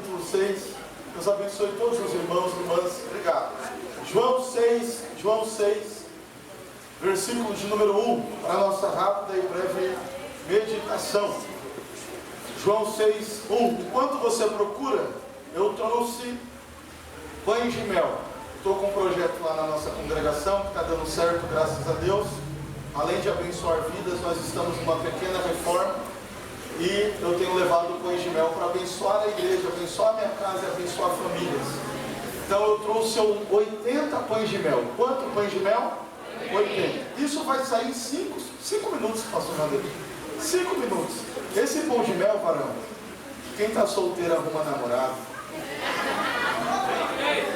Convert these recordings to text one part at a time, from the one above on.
capítulo 6. Deus abençoe todos os irmãos e irmãs. Obrigado. João 6, versículo de número 1, para a nossa rápida e breve meditação. João 6, 1. Enquanto você procura, eu trouxe pães de mel. Estou com um projeto lá na nossa congregação que está dando certo, graças a Deus. Além de abençoar vidas, nós estamos numa pequena reforma e eu tenho levado pães de mel para abençoar a igreja, abençoar a minha casa e abençoar famílias. Então eu trouxe 80 pães de mel. Quanto pães de mel? 80. Isso vai sair em 5 minutos, pastor Vanderlei. 5 minutos. Esse pão de mel, varão, quem está solteiro arruma namorado.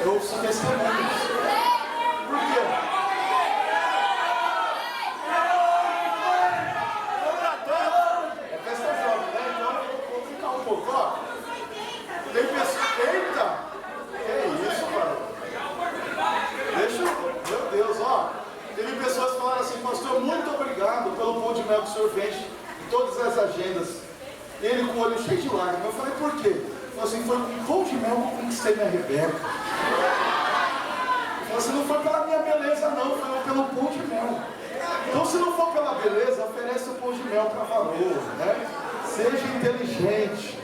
Eu ouço testemunhos. Por quê? É festa jovem, né? Então eu vou ficar um pouco, ó. Tem pessoa. Eita! Que isso, varão? Deixa eu. Meu Deus, ó. Teve pessoas que falaram assim: pastor, muito obrigado pelo pão de mel que o senhor vende em todas as agendas. Ele com o olho cheio de lágrimas. Eu falei: por quê? Ele falou assim: foi com pão de mel que eu conquistei minha Rebeca. Ele falou assim: não foi pela minha beleza não, foi pelo pão de mel. Então, se não for pela beleza, oferece o pão de mel para valor, né? Seja inteligente.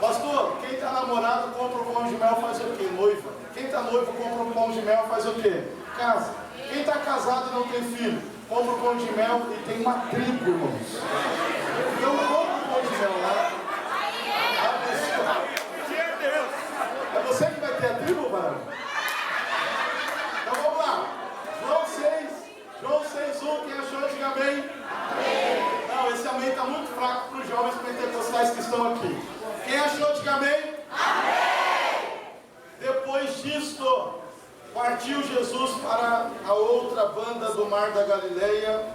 Pastor, quem está namorado compra o pão de mel, faz o quê? Noiva. Quem está noivo compra o pão de mel, faz o quê? Casa. Quem está casado e não tem filho, compra o pão de mel e tem uma tribo, irmãos. Então compra o pão de mel lá. É você que vai ter a tribo, varão? Então vamos lá. João 6, 1, quem achou, diga amém. Amém. Não, esse amém está muito fraco para os jovens pentecostais que estão aqui. Quem achou, diga amém. Amém. Depois disto, partiu Jesus para a outra banda do mar da Galileia,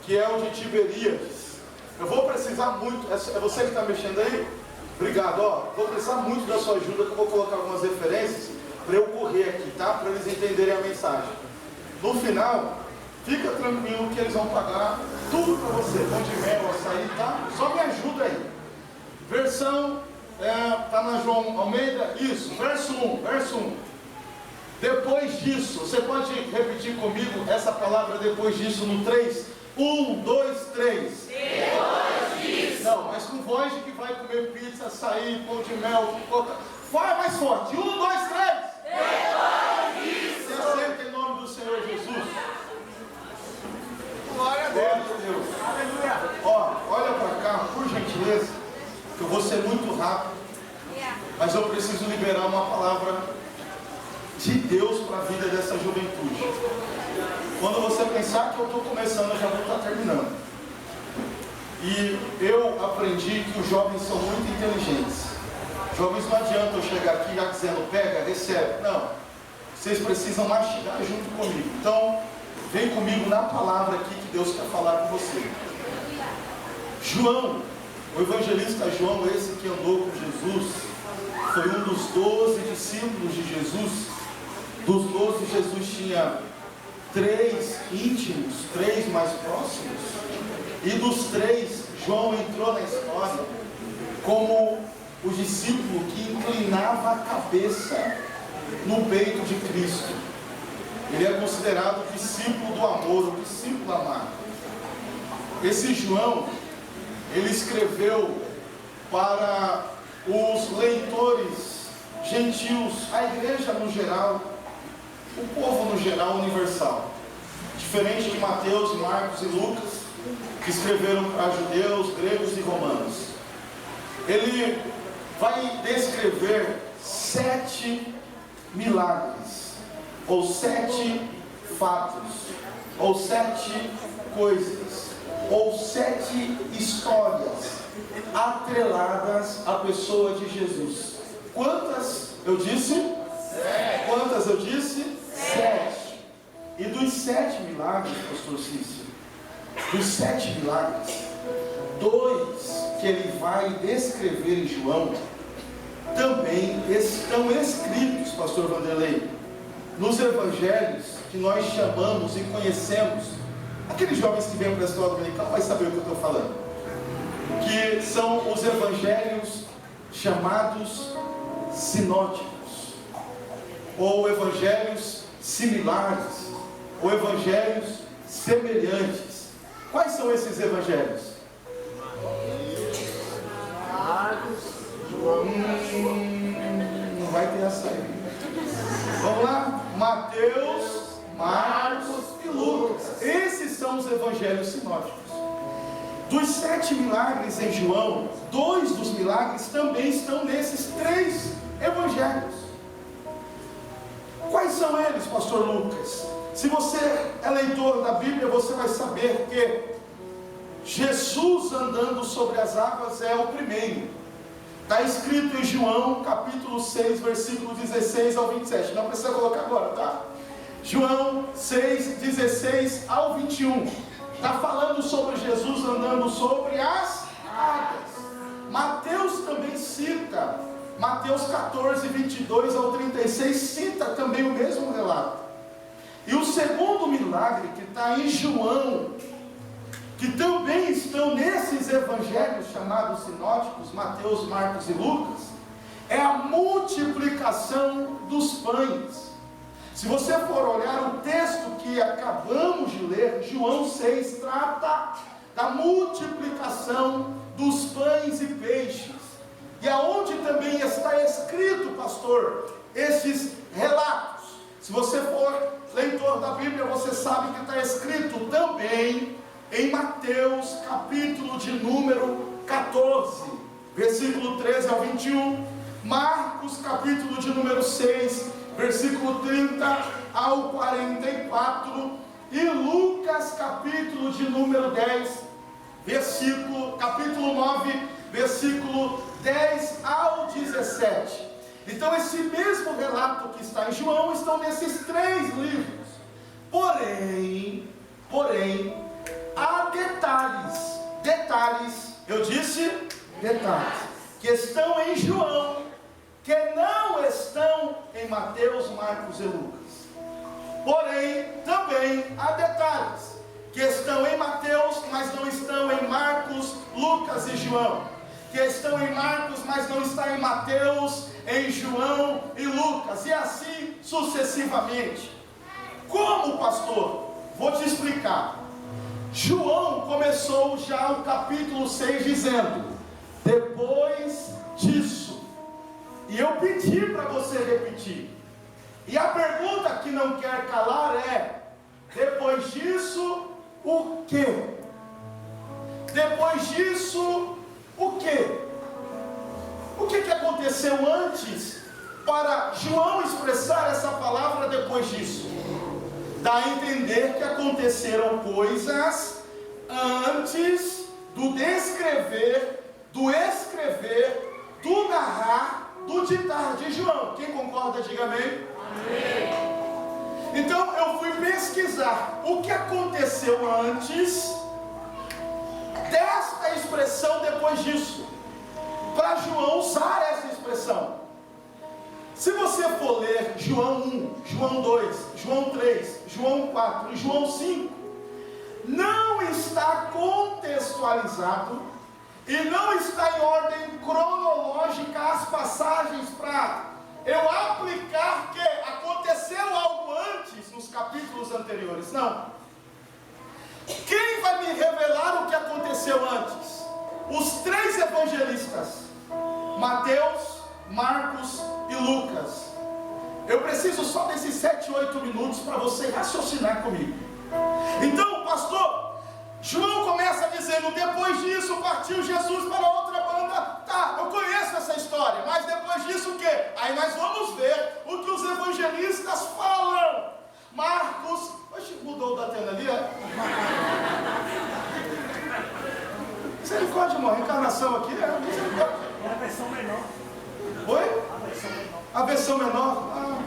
que é o de Tiberíades. Eu vou precisar muito, é você que está mexendo aí? Obrigado, ó. Vou precisar muito da sua ajuda, que eu vou colocar algumas referências para eu correr aqui, tá? Para eles entenderem a mensagem. No final, fica tranquilo que eles vão pagar tudo para você. Pão de mel, açaí, tá? Só me ajuda aí. Versão, tá na João Almeida? Isso, verso 1. Depois disso, você pode repetir comigo essa palavra depois disso no 3? 1, 2, 3. Depois disso. Não, mas com voz de que vai comer pizza, açaí, pão de mel, coca. Vai mais forte. 1, 2, 3. Depois disso. Você aceita em nome do Senhor Jesus? Glória a Deus. Aleluia. Ó, olha para cá, por gentileza, que eu vou ser muito rápido, mas eu preciso liberar uma palavra de Deus para a vida dessa juventude. Quando você pensar que eu estou começando, eu já vou estar terminando. E eu aprendi que os jovens são muito inteligentes. Jovens, não adianta eu chegar aqui já dizendo: pega, recebe. Não, vocês precisam mastigar junto comigo. Então, vem comigo na palavra aqui que Deus quer falar com você. João, o evangelista João, esse que andou com Jesus, foi um dos 12 discípulos de Jesus. Dos 12, Jesus tinha 3 íntimos, 3 mais próximos. E dos 3, João entrou na história como o discípulo que inclinava a cabeça no peito de Cristo. Ele é considerado o discípulo do amor, o discípulo amado. Esse João, ele escreveu para os leitores gentios, a igreja no geral, o povo no geral, universal. Diferente de Mateus, Marcos e Lucas, que escreveram para judeus, gregos e romanos. Ele vai descrever 7 milagres, ou 7 fatos, ou 7 coisas, ou 7 histórias atreladas à pessoa de Jesus. Quantas eu disse? 7. Quantas eu disse? 7. E dos 7 milagres, pastor Cícero, dos 7 milagres, 2 que ele vai descrever em João também estão escritos, pastor Vanderlei, nos evangelhos que nós chamamos e conhecemos. Aqueles jovens que vêm para a escola dominical vai saber o que eu estou falando, que são os evangelhos chamados sinóticos, ou evangelhos similares, ou evangelhos semelhantes. Quais são esses evangelhos? Não vai ter essa aí. Vamos lá? Mateus, Marcos e Lucas. Esses são os evangelhos sinóticos. Dos 7 milagres em João, 2 dos milagres também estão nesses 3 evangelhos. Quais são eles, pastor Lucas? Se você é leitor da Bíblia, você vai saber que Jesus andando sobre as águas é o primeiro. Está escrito em João capítulo 6, versículo 16 ao 27. Não precisa colocar agora, tá? João 6, 16 ao 21. Está falando sobre Jesus andando sobre as águas. Mateus também cita, Mateus 14, 22 ao 36, cita também o mesmo relato. E o segundo milagre que está em João, que também estão nesses evangelhos chamados sinóticos, Mateus, Marcos e Lucas, é a multiplicação dos pães. Se você for olhar o texto que acabamos de ler, João 6 trata da multiplicação dos pães e peixes. E aonde também está escrito, pastor, esses relatos. Se você for leitor da Bíblia, você sabe que está escrito também em Mateus, capítulo de número 14, versículo 13 ao 21, Marcos, capítulo de número 6, versículo 30 ao 44, e Lucas, capítulo de número 10, capítulo 9, versículo 10 ao 17. Então esse mesmo relato que está em João estão nesses 3 livros. Porém, há detalhes, eu disse detalhes, que estão em João, que não estão em Mateus, Marcos e Lucas. Porém, também há detalhes, que estão em Mateus, mas não estão em Marcos, Lucas e João. Que estão em Marcos, mas não está em Mateus, em João e Lucas. E assim sucessivamente. Como, pastor? Vou te explicar. João começou já o capítulo 6 dizendo: depois disso. E eu pedi para você repetir. E a pergunta que não quer calar é: depois disso, o quê? Depois disso, o quê? O que aconteceu antes para João expressar essa palavra depois disso? Dá a entender que aconteceram coisas antes do descrever, do escrever, do narrar, do ditar de João. Quem concorda, diga amém. Amém. Então eu fui pesquisar o que aconteceu antes desta expressão depois disso, para João usar essa expressão. Se você for ler João 1, João 2, João 3, João 4 e João 5, não está contextualizado e não está em ordem cronológica as passagens para eu aplicar que aconteceu algo antes nos capítulos anteriores. Não. Quem vai me revelar o que aconteceu antes? Os 3 evangelistas, Mateus, Marcos e Lucas. Eu preciso só desses 7, 8 minutos para você raciocinar comigo. Então, pastor, João começa dizendo: depois disso partiu Jesus para outra banda. Tá, eu conheço essa história, mas depois disso o quê? Aí nós vamos ver o que os evangelistas falam. Marcos, oxe, mudou da tela ali, ó. Misericórdia, irmão, reencarnação aqui é misericórdia. É a versão menor. Oi? A versão menor? Ah,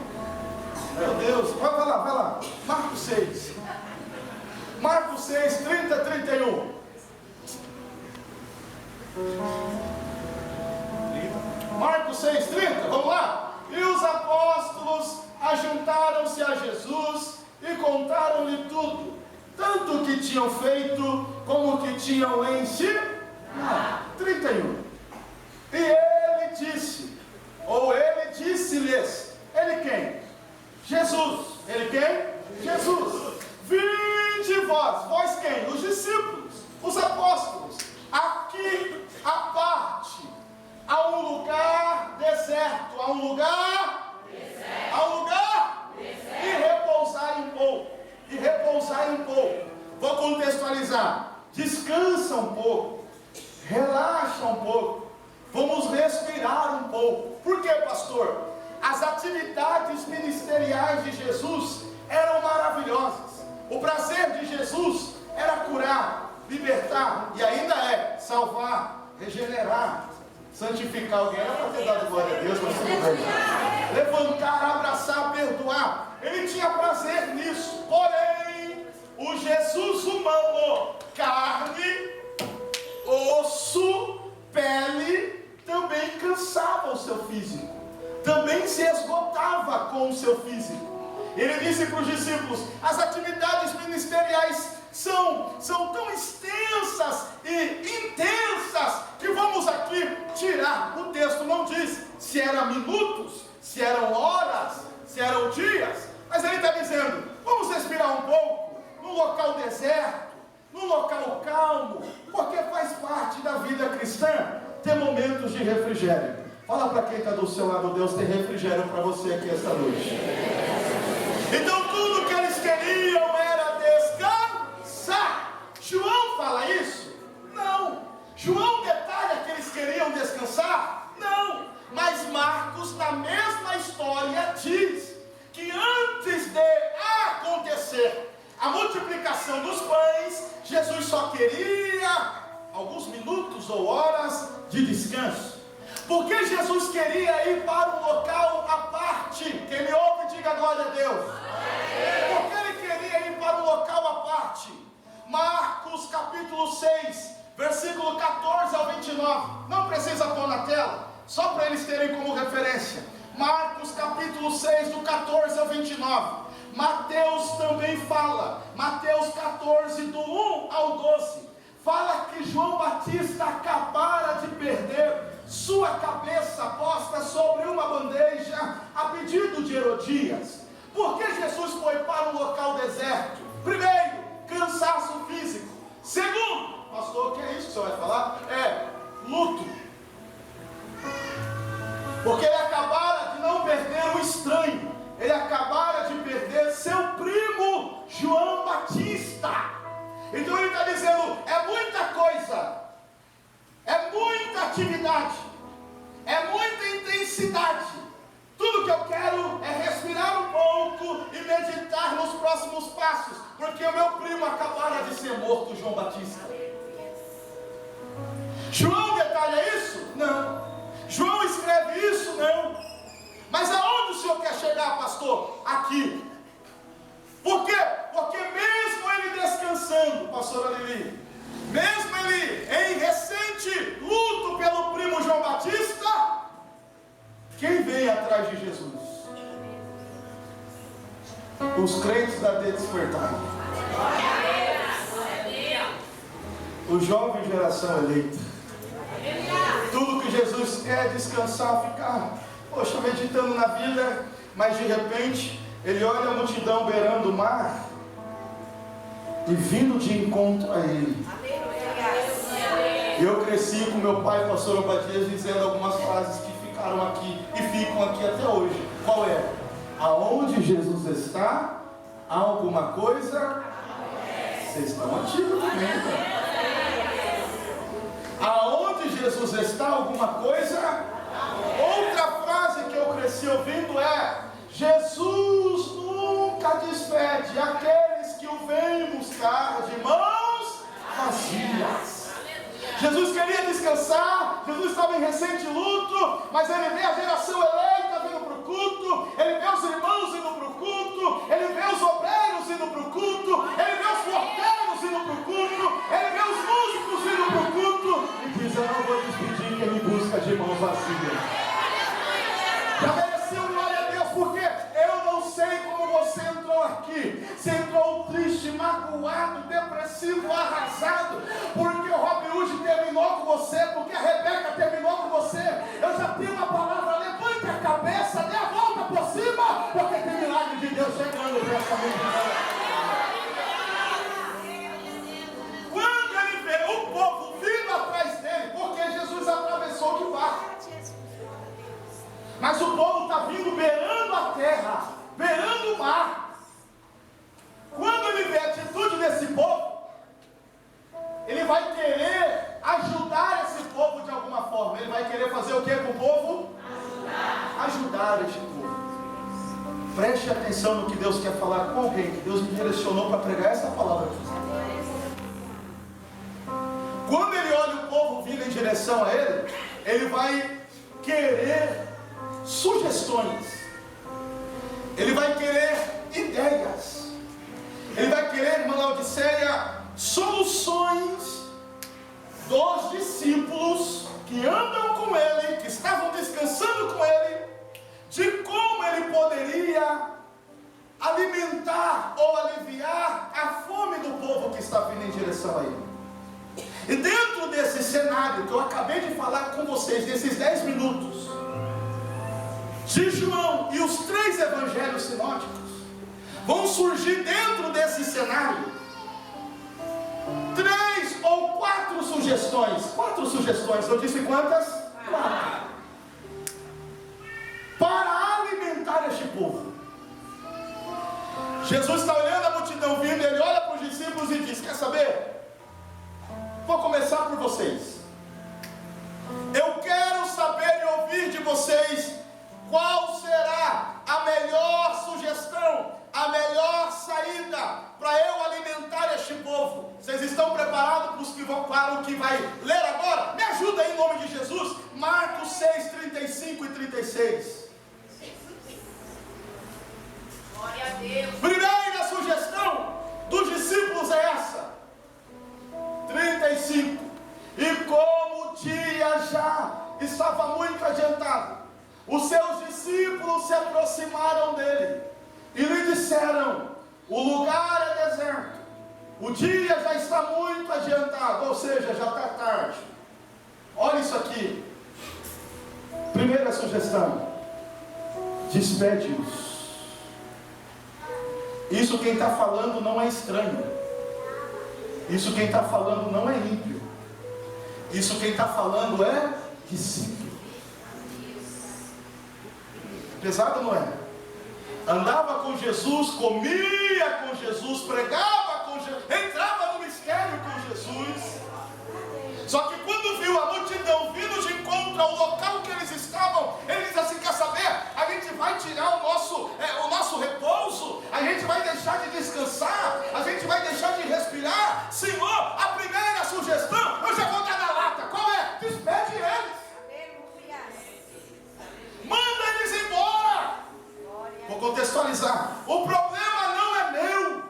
meu Deus. Vai lá. Marcos 6. Marcos 6, 30 a 31. Marcos 6, 30. Vamos lá. E os apóstolos ajuntaram-se a Jesus e contaram-lhe tudo, tanto o que tinham feito como o que tinham ensinado. 31. E ele disse, ou ele disse-lhes, ele quem? Jesus. Ele quem? Jesus. Vinde vós quem? Os discípulos, os apóstolos, aqui à parte, a um lugar deserto, a um lugar deserto, e repousar um pouco. Vou contextualizar. Descansa um pouco, relaxa um pouco, vamos respirar um pouco. Por quê, pastor? As atividades ministeriais de Jesus eram maravilhosas. O prazer de Jesus era curar, libertar, e ainda é salvar, regenerar, santificar. Alguém era para ter dado glória a Deus, mas tudo bem. Levantar, abraçar, perdoar. Ele tinha prazer nisso. Porém, o Jesus humano, carne, osso, pele, também cansava o seu físico, também se esgotava com o seu físico. Ele disse para os discípulos: as atividades ministeriais são tão extensas e intensas que vamos aqui tirar. O texto não diz se eram minutos, se eram horas, se eram dias, mas ele está dizendo: vamos respirar um pouco, num local deserto, num local calmo, porque faz parte da vida cristã ter momentos de refrigério. Fala para quem está do seu lado: Deus tem refrigério para você aqui esta noite. Então tudo que eles queriam era descansar. João fala isso? Não. João detalha que eles queriam descansar? Não. Mas Marcos, na mesma história, diz que antes de acontecer a multiplicação dos pães, Jesus só queria alguns minutos ou horas de descanso. Porque Jesus queria ir para um local à parte. Quem me ouve, diga glória a Deus. Porque ele queria ir para um local à parte. Marcos capítulo 6, versículo 14 ao 29. Não precisa pôr na tela, só para eles terem como referência. Marcos capítulo 6, do 14 ao 29. Mateus também fala. Mateus 14, do 1 ao 12. Fala que João Batista acabara de perder sua cabeça posta sobre uma bandeja a pedido de Herodias. Por que Jesus foi para um local deserto? Primeiro, cansaço físico. Segundo, pastor, o que é isso que você vai falar? É luto. Porque ele acabara de não perder um estranho. Ele acabara de perder seu primo João Batista. Então ele está dizendo: é muita coisa, é muita atividade, é muita intensidade. Tudo que eu quero é respirar um pouco e meditar nos próximos passos, porque o meu primo acabara de ser morto, João Batista. João detalha isso? Não. João escreve isso? Não. Mas aonde o senhor quer chegar, pastor? Aqui. Por quê? Porque mesmo ele descansando, pastora Lili, mesmo ele em recente luto pelo primo João Batista, quem vem atrás de Jesus? Os crentes da despertar. O jovem geração eleita. Tudo que Jesus quer é descansar, ficar, poxa, meditando na vida, mas de repente ele olha a multidão beirando o mar e vindo de encontro a ele. Eu cresci com meu pai, pastor Obadias, dizendo algumas frases que ficaram aqui e ficam aqui até hoje. Qual é? Aonde Jesus está, há alguma coisa? Vocês estão ativos também, né? Aonde Jesus está, alguma coisa? Outra frase que eu cresci ouvindo é: Jesus nunca despede aqueles que o vêm buscar de mãos vazias. Jesus queria descansar, Jesus estava em recente luto, mas ele vê a geração eleita vindo para o culto, ele vê os irmãos indo para o culto, ele vê os obreiros indo para o culto, ele vê os porteiros indo para o culto, ele vê os músicos indo para o culto, e diz: eu não vou despedir quem me busca de mãos vazias. Já mereceu glória a Deus, porque eu não sei como você entrou aqui. Você entrou triste, magoado, depressivo, arrasado, porque o Robin Hood terminou com você, porque a Rebeca terminou com você. Eu já tenho uma palavra: levante a cabeça, dê a volta por cima, porque tem milagre de Deus chegando para essa multidão. Quando ele vê o povo vindo atrás dele, porque Jesus atravessou de barco, mas o povo está vindo beirando a terra, beirando o mar. Quando ele vê a atitude desse povo, ele vai querer ajudar esse povo de alguma forma. Ele vai querer fazer o que com o povo? Ajudar este povo. Preste atenção no que Deus quer falar com alguém, que Deus me direcionou para pregar essa palavra aqui. Quando ele olha o povo vindo em direção a ele, ele vai querer sugestões, ele vai querer ideias, ele vai querer, irmã Laodiceia, soluções dos discípulos que andam com ele, que estavam descansando com ele, de como ele poderia alimentar ou aliviar a fome do povo que está vindo em direção a ele. E dentro desse cenário que eu acabei de falar com vocês, nesses 10 minutos, de João e os 3 evangelhos sinóticos, vão surgir dentro desse cenário 3 ou 4 sugestões. 4 sugestões, eu disse quantas? 4. Para alimentar este povo. Jesus está olhando a multidão vindo, ele olha para os discípulos e diz: quer saber? Vou começar por vocês. Eu quero saber e ouvir de vocês qual será a melhor sugestão, a melhor saída para eu alimentar este povo. Vocês estão preparados para o que vai ler agora? Me ajuda aí em nome de Jesus. Marcos 6, 35 e 36. Glória a Deus. Primeira sugestão dos discípulos é essa. 35. E como o dia já estava muito adiantado, os seus discípulos se aproximaram dele e lhe disseram: o lugar é deserto, o dia já está muito adiantado, ou seja, já está tarde. Olha isso aqui. Primeira sugestão: despede-os. Isso quem está falando não é estranho. Isso quem está falando não é ímpio. Isso quem está falando é discípulo. Pesado, não é? Andava com Jesus, comia com Jesus, pregava com Jesus, entrava no mistério com Jesus. Só que quando viu a multidão vindo de encontro ao local que eles estavam, ele disse assim: quer saber? A gente vai tirar o nosso repouso, a gente vai deixar de descansar, a gente vai deixar de respirar. Senhor, a primeira sugestão eu já vou dar na lata. Qual é? Despede eles. Manda eles embora. Vou contextualizar. O problema não é meu.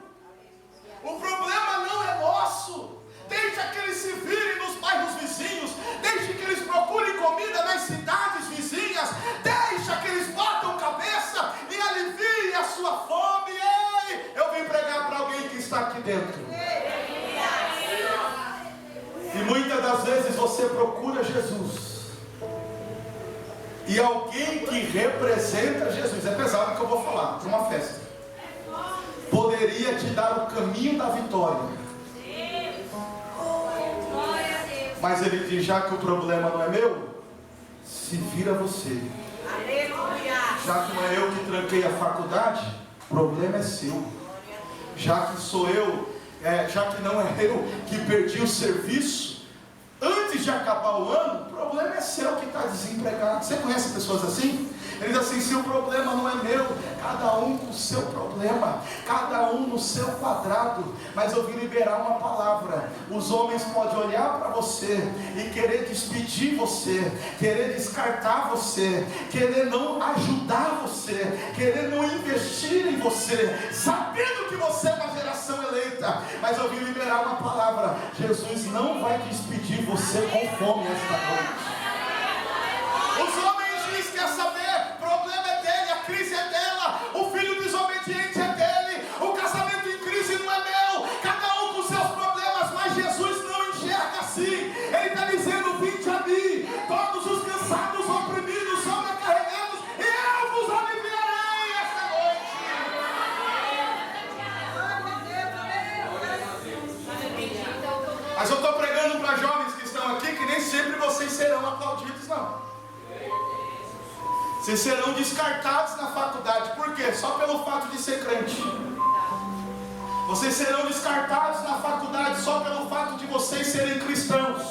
O problema não é nosso. Deixa que eles se virem nos bairros vizinhos. Deixa que eles procurem comida nas cidades vizinhas. Deixa que eles batam cabeça e aliviem a sua fome. Ei, eu vim pregar para alguém que está aqui dentro. E muitas das vezes você procura Jesus e alguém que representa Jesus, é pesado que eu vou falar, para uma festa, poderia te dar o caminho da vitória. Mas ele diz: já que o problema não é meu, se vira você. Já que não é eu que tranquei a faculdade, o problema é seu. Já que sou eu, já que não é eu que perdi o serviço antes de acabar o ano, o problema é seu que está desempregado. Você conhece pessoas assim? Ele diz assim: se o problema não é meu, cada um com o seu problema, cada um no seu quadrado, mas eu vim liberar uma palavra. Os homens podem olhar para você e querer despedir você, querer descartar você, querer não ajudar você, querer não investir em você, sabendo que você é uma geração eleita, mas eu vim liberar uma palavra. Jesus não vai despedir você com fome esta noite. Os homens dizem: quer saber? O problema é dele, a crise é dela, o filho desobediente é dele, o casamento em crise não é meu, Vocês serão descartados na faculdade. Por quê? Só pelo fato de ser crente. Vocês serão descartados na faculdade só pelo fato de vocês serem cristãos.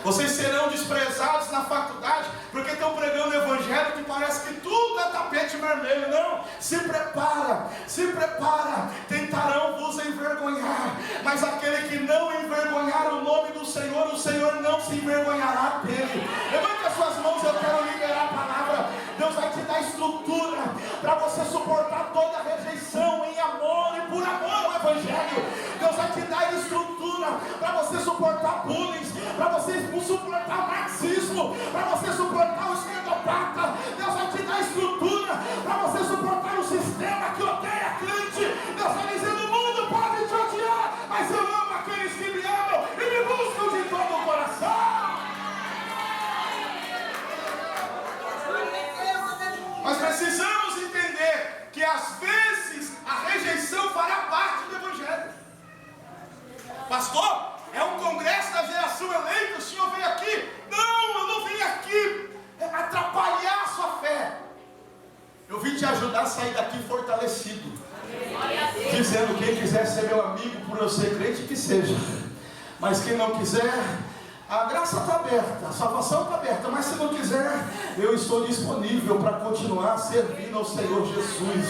Vocês serão desprezados na faculdade porque estão pregando o evangelho que parece que tudo é tapete vermelho. Não, se prepara, se prepara. Tentarão vos envergonhar, mas aquele que não envergonhar o nome do Senhor, o Senhor não se envergonhará dele. Levante as suas mãos, eu quero liberar a palavra. Deus vai te dar estrutura para você suportar toda a rejeição em amor e por amor ao evangelho. Deus vai te dar estrutura para você suportar bullying, para você suportar o marxismo, para você suportar o esquerdopata. Deus vai te dar estrutura para você suportar o sistema que odeia crente. Deus está dizendo: o mundo pode te odiar, mas eu amo aqueles que me amam e me buscam de todo o coração. Nós precisamos entender que às vezes a rejeição fará parte do evangelho. Pastor, é um congresso da geração eleita, o senhor veio aqui? Não, eu não vim aqui atrapalhar a sua fé. Eu vim te ajudar a sair daqui fortalecido, dizendo: quem quiser ser meu amigo por eu ser crente, que seja. Mas quem não quiser, a graça está aberta, a salvação está aberta. Mas se não quiser, eu estou disponível para continuar servindo ao Senhor Jesus.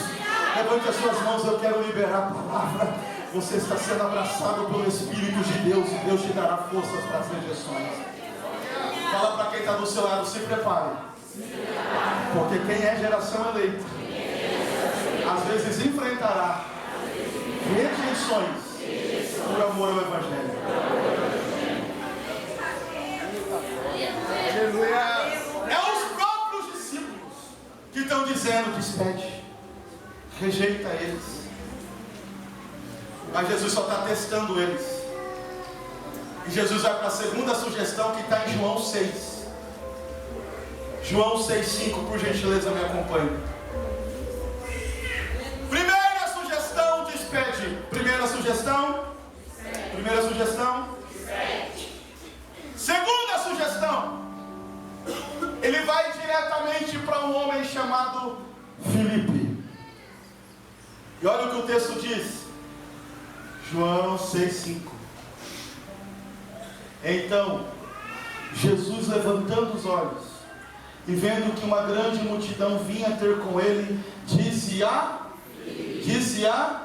Levante as suas mãos, eu quero liberar a palavra. Você está sendo abraçado pelo Espírito de Deus e Deus te dará forças para as rejeições. Fala para quem está do seu lado: se prepare. Porque quem é geração eleita, às vezes enfrentará rejeições por amor ao Evangelho. É os próprios discípulos que estão dizendo: despede, rejeita eles. Mas Jesus só está testando eles. E Jesus vai para a segunda sugestão, que está em João 6. João 6,5, por gentileza, me acompanhe. Primeira sugestão, despede. Primeira sugestão. Primeira sugestão. Segunda sugestão. Ele vai diretamente para um homem chamado Filipe. E olha o que o texto diz. João 6,5. Então, Jesus, levantando os olhos e vendo que uma grande multidão vinha ter com ele, disse a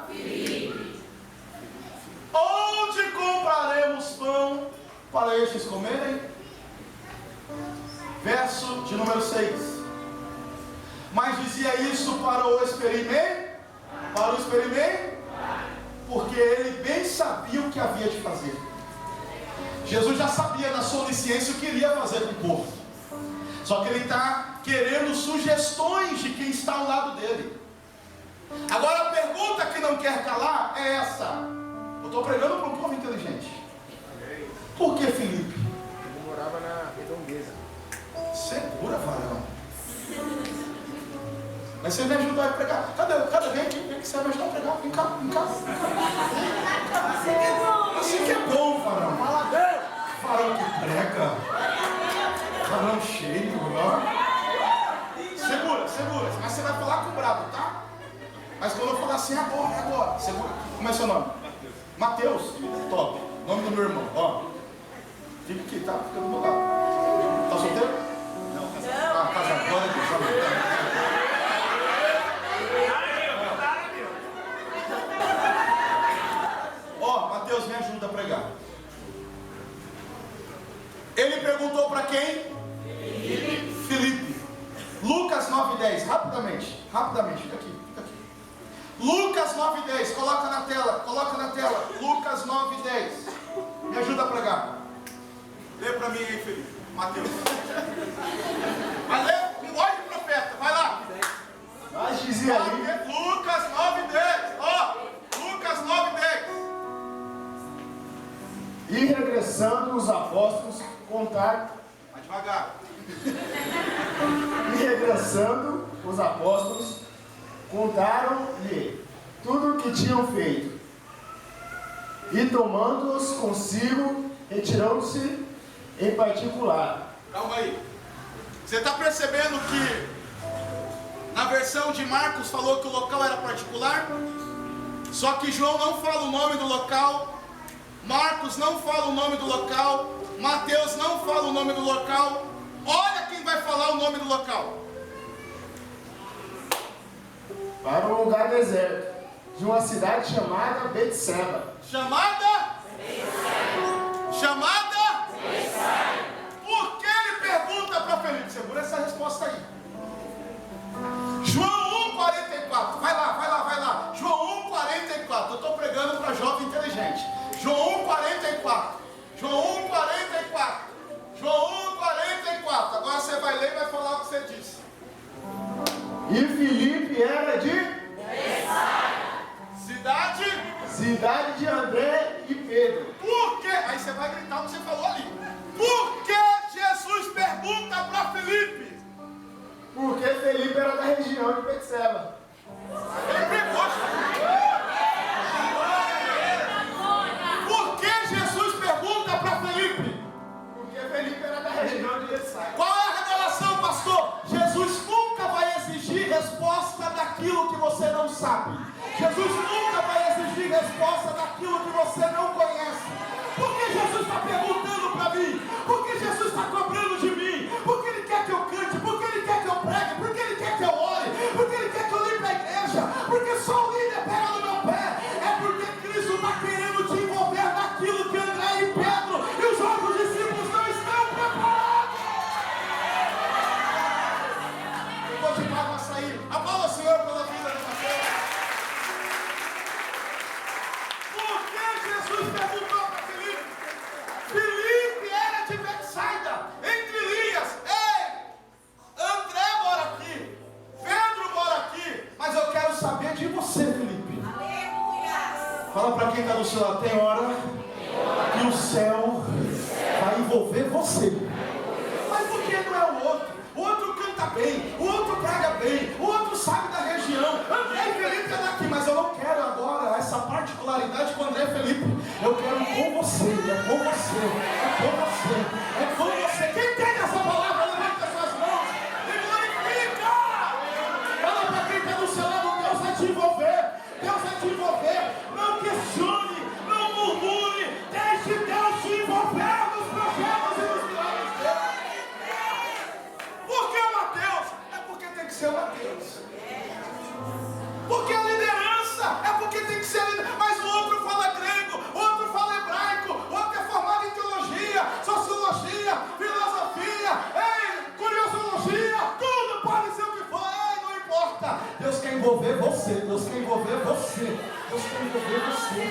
Filipe: onde compraremos pão para estes comerem? Verso de número 6. Mas dizia isso para o experimentar, porque ele bem sabia o que havia de fazer. Jesus já sabia da sua onisciência o que iria fazer com o povo. Só que ele está querendo sugestões de quem está ao lado dele. Agora a pergunta que não quer calar é essa. Eu estou pregando para um povo inteligente. Por que Filipe? Ele morava na Redondeza. Segura, varão. Mas você me ajudou a pregar. Cadê alguém aqui? Vem que você vai me ajudar a pregar. Vem cá, vem cá. Assim que é bom, varão. Varão que prega. Varão cheio, ó. Segura. Mas você vai falar com o brabo, tá? Mas quando eu falar assim, agora. Segura. Como é seu nome? Mateus. Top. Nome do meu irmão, ó. Fica aqui, tá? Fica do meu lado. Tá solteiro? Não, casado. Ah, casado. Glória a Deus. Amém. Mateus, me ajuda a pregar. Ele perguntou para quem? Filipe. Lucas 9:10, rapidamente, fica aqui. Lucas 9:10, coloca na tela. Lucas 9:10. Me ajuda a pregar. Lê para mim aí, Felipe. Mateus. Vai ler, olha o profeta, vai lá. Mas dizia ali. Lucas 9:10. Lucas 9:10. E regressando os apóstolos contaram. Vai devagar. E regressando os apóstolos contaram-lhe tudo o que tinham feito. E tomando-os consigo, retirando-se em particular. Calma aí. Você está percebendo que versão de Marcos falou que o local era particular. Só que João não fala o nome do local. Marcos não fala o nome do local. Mateus não fala o nome do local. Olha quem vai falar o nome do local. Para um lugar deserto, de uma cidade chamada Betseba. Chamada? Chamada? Por que ele pergunta para Felipe? Segura essa resposta aí. João 1,44. Vai lá. João 1,44. Eu estou pregando para jovem inteligente. João 1,44. João 1,44. Agora você vai ler e vai falar o que você disse. E Filipe era de cidade de André e Pedro. Por quê? Aí você vai gritar o que você falou ali. Por que Jesus pergunta para Felipe? Porque Filipe era da região de Betseba. Ele pegou. Por que Jesus pergunta para Felipe? Porque Filipe era da região de Betseba. Qual é a revelação, pastor? Jesus nunca vai exigir resposta daquilo que você não sabe. Jesus nunca vai exigir resposta daquilo que você não conhece. Por que Jesus está perguntando para mim? Por que Jesus está cobrando de mim? Por que Ele quer que eu cante? Por que Ele quer que eu pregue? Por que Ele quer que eu ore? Por que Ele quer que eu limpe a igreja? Porque só o líder pega no meu pé. É porque Cristo está querendo te envolver naquilo que André e Pedro e os outros discípulos não estão preparados. Eu vou te pagar a sair. Aplauda o Senhor pela vida dessa pessoa. Por que Jesus perguntou para Filipe? Filipe era de Betsaida, entre Elias. Ei, André mora aqui, Pedro mora aqui, mas eu quero saber de você, Filipe. Fala para quem está do seu lado, tem hora que o céu vai envolver você. Mas por que não é o outro? O outro canta bem, o outro prega bem, o outro sabe da região. André e Felipe é daqui, mas eu não quero agora essa particularidade com André e Felipe. Eu quero com você, é com você, é com você, é com você. Quem tem essa palavra, levanta suas mãos e glorifica. Fala para quem está do seu lado, Deus vai te envolver, Deus vai te envolver. Não questione, não murmure, deixe Deus te envolver nos projetos e nos milagres dele. Por que o Mateus? É porque tem que ser o Mateus. Porque a liderança é porque tem que ser a liderança. Mas o outro fala grego, o outro fala hebraico, o outro é formado em teologia, sociologia, filosofia, curiosologia, tudo pode ser o que for, não importa. Deus quer envolver você, Deus quer envolver você, Deus quer envolver você.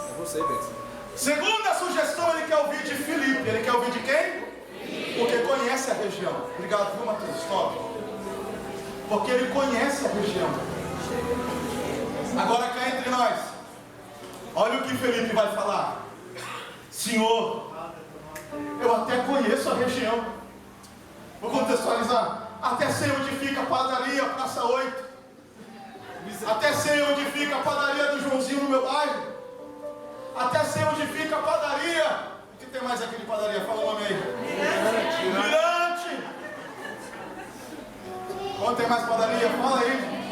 É você, Betsy. Segunda sugestão, ele quer ouvir de Filipe. Ele quer ouvir de quem? Porque conhece a região. Obrigado, viu, Mateus? Top. Porque ele conhece a região. Agora cá entre nós. Olha o que Filipe vai falar. Senhor, eu até conheço a região. Vou contextualizar. Até sei onde fica a padaria, Praça 8. Até sei onde fica a padaria do Joãozinho no meu bairro. Até sei onde fica a padaria. O que tem mais aqui de padaria? Fala o nome aí. Mirante. Onde tem mais padaria? Fala aí.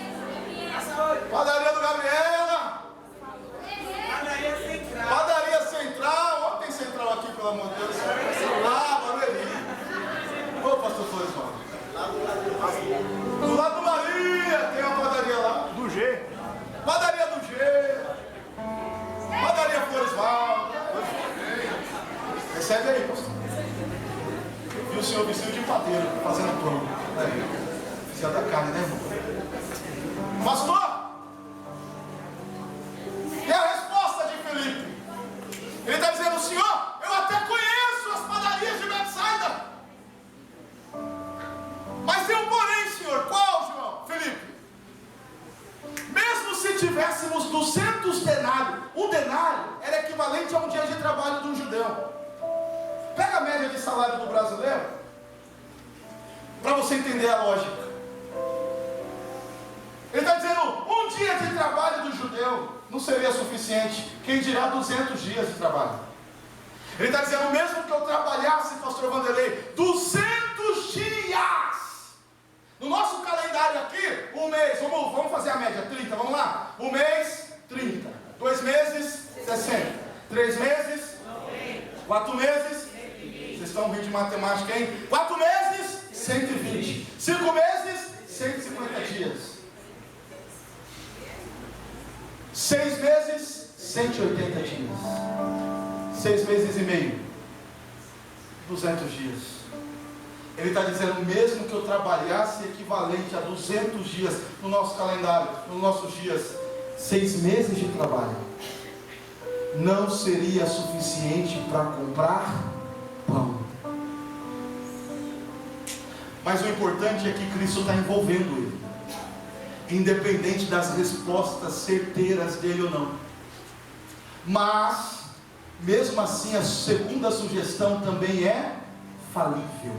Padaria do Gabriela. Padaria Central. Onde tem Central aqui, pelo amor de Deus? Ah, Barueri. Ô, pastor Flores, mano. Do lado do Maria. Tem uma padaria lá. Do G. Padaria do G. Padaria Floresval. Recebe aí, pastor. E o senhor vestido de padeiro, fazendo pão. Fizer da carne, né, irmão? Pastor! E a resposta de Filipe? Ele está dizendo, Senhor, eu até conheço as padarias de Betsaida. Mas tem um porém, Senhor. Qual, João? Filipe? Mesmo se tivéssemos 200 denários, um denário era equivalente a um dia de trabalho de um judeu. Pega a média de salário do brasileiro, para você entender a lógica. Ele está dizendo, um dia de trabalho do judeu não seria suficiente, quem dirá 200 dias de trabalho. Ele está dizendo, mesmo que eu trabalhasse, pastor Vanderlei, 200 dias matemática, hein? 4 meses, 120. 5 meses, 150 dias. 6 meses, 180 dias. 6 meses e meio, 200 dias. Ele está dizendo, mesmo que eu trabalhasse equivalente a 200 dias no nosso calendário, nos nossos dias, 6 meses de trabalho não seria suficiente para comprar pão. Mas o importante é que Cristo está envolvendo ele, independente das respostas certeiras dele ou não. Mas mesmo assim, a segunda sugestão também é falível.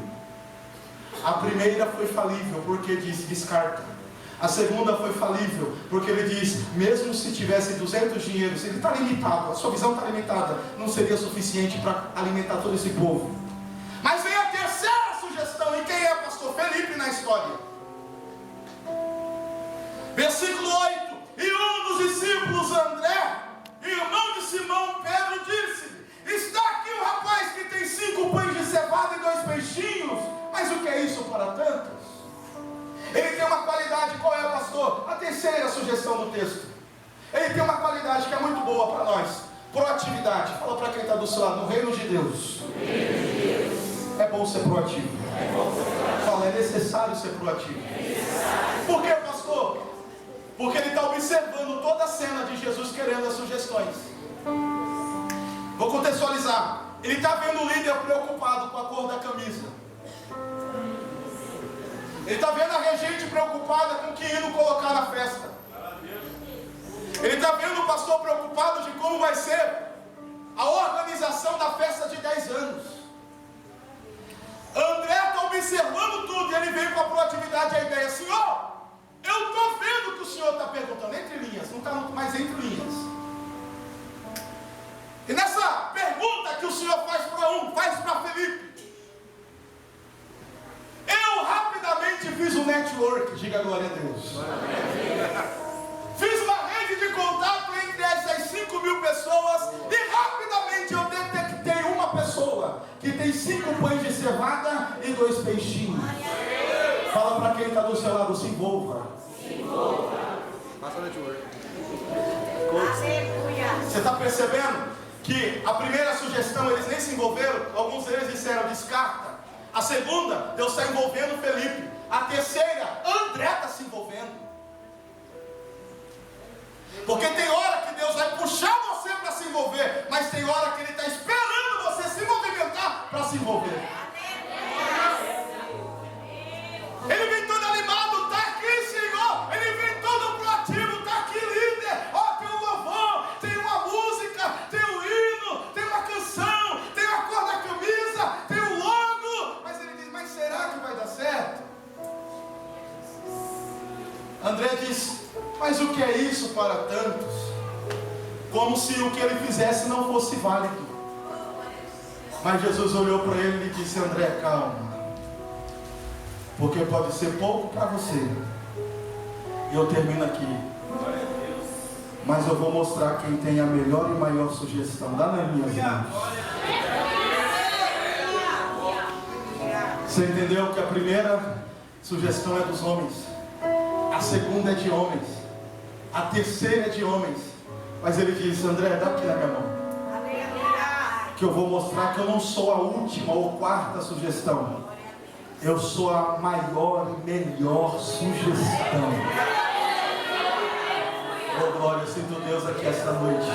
A primeira foi falível porque diz descarta. A segunda foi falível porque ele diz, mesmo se tivesse 200 dinheiros, ele está limitado, a sua visão está limitada, não seria suficiente para alimentar todo esse povo. Mas vem a terceira sugestão, e quem é pastor Felipe na história? Versículo 8: e um dos discípulos, André, irmão de Simão Pedro, disse: está aqui um rapaz que tem 5 pães de cevada e 2 peixinhos, mas o que é isso para tantos? Ele tem uma qualidade, qual é, pastor? A terceira sugestão do texto. Ele tem uma qualidade que é muito boa para nós: proatividade. Fala para quem está do seu lado, no reino de Deus é bom ser proativo. Fala, é necessário ser proativo. Por quê, pastor? Porque ele está observando toda a cena de Jesus querendo as sugestões. Vou contextualizar. Ele está vendo o líder preocupado com a cor da camisa. Ele está vendo a regente preocupada com que hino colocar na festa. Ele está vendo o pastor preocupado de como vai ser a organização da festa de 10 anos. André está observando tudo e ele veio com a proatividade, a ideia: Senhor, eu estou vendo que o Senhor está perguntando, entre linhas, não está mais entre linhas. E nessa pergunta que o Senhor faz para faz para Felipe, eu rapidamente fiz um network, diga glória a Deus. Fiz uma rede de contato entre essas 5.000 pessoas e rapidamente eu detectei uma pessoa que tem 5 pães de cevada e 2 peixinhos. Fala para quem está do seu lado, se envolva. Passa o network. Você está percebendo que a primeira sugestão eles nem se envolveram? Alguns deles disseram descarta. A segunda, Deus está envolvendo Felipe. A terceira, André está se envolvendo. Porque tem hora que Deus vai puxar você para se envolver, mas tem hora que Ele está esperando você se movimentar para se envolver. Ele vem todo animado, está aqui, Senhor. Ele vem todo proativo, está aqui, líder. Ó, tem um louvor, tem uma música, tem um hino, tem uma canção, tem a cor da camisa, tem o logo. Mas ele diz, mas será que vai dar certo? André diz, mas o que é isso para tantos? Como se o que ele fizesse não fosse válido. Mas Jesus olhou para ele e disse, André, calma. Porque pode ser pouco para você. E eu termino aqui. Mas eu vou mostrar quem tem a melhor e maior sugestão. Dá nas minhas mãos. Você entendeu que a primeira sugestão é dos homens, a segunda é de homens, a terceira é de homens. Mas ele disse, André, dá aqui na minha mão, que eu vou mostrar que eu não sou a última ou quarta sugestão. Eu sou a maior e melhor sugestão. Oh glória, eu sinto Deus aqui esta noite.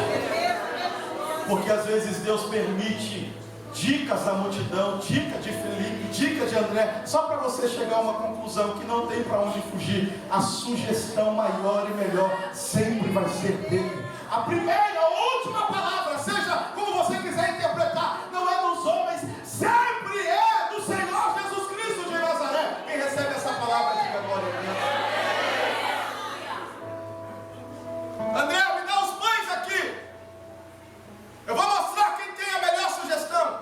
Porque às vezes Deus permite dicas da multidão, dica de Felipe, dica de André, só para você chegar a uma conclusão que não tem para onde fugir. A sugestão maior e melhor sempre vai ser dele. A primeira ou última palavra, seja como você quiser interpretar, não é dos homens, sempre é do Senhor Jesus Cristo de Nazaré. Quem recebe essa palavra, diga glória a Deus. André, me dá os pães aqui. Eu vou mostrar quem tem a melhor sugestão.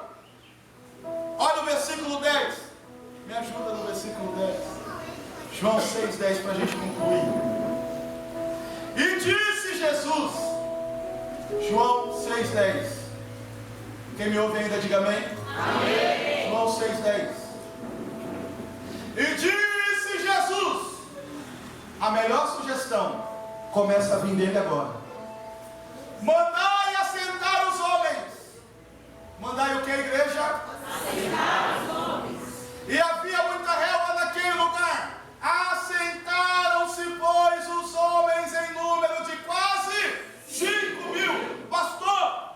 Olha o versículo 10. Me ajuda no versículo 10. João 6,10 para a gente concluir. E disse Jesus, João 6,10. Quem me ouve ainda, diga amém. Amém. João João 6,10. E disse Jesus, a melhor sugestão começa a vir dele agora: mandai assentar os homens. Mandai o que, igreja? Assentar os homens. E havia muita relva naquele lugar. Assentaram-se, pois, os homens em número de quase 5.000. Pastor,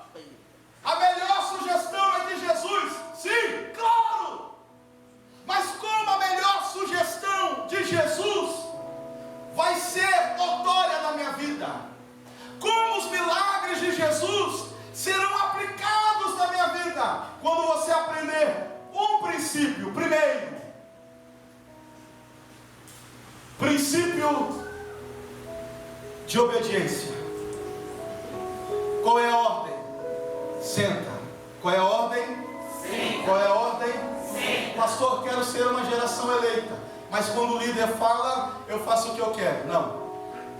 a melhor sugestão é de Jesus? Sim, claro. Mas como a melhor sugestão de Jesus vai ser notória na minha vida? Como os milagres de Jesus serão aplicados na minha vida? Quando você aprender um princípio. Primeiro, princípio de obediência. Qual é a ordem? Senta. Qual é a ordem? Senta. Qual é a ordem? Senta. Pastor, quero ser uma geração eleita, mas quando o líder fala, eu faço o que eu quero. Não.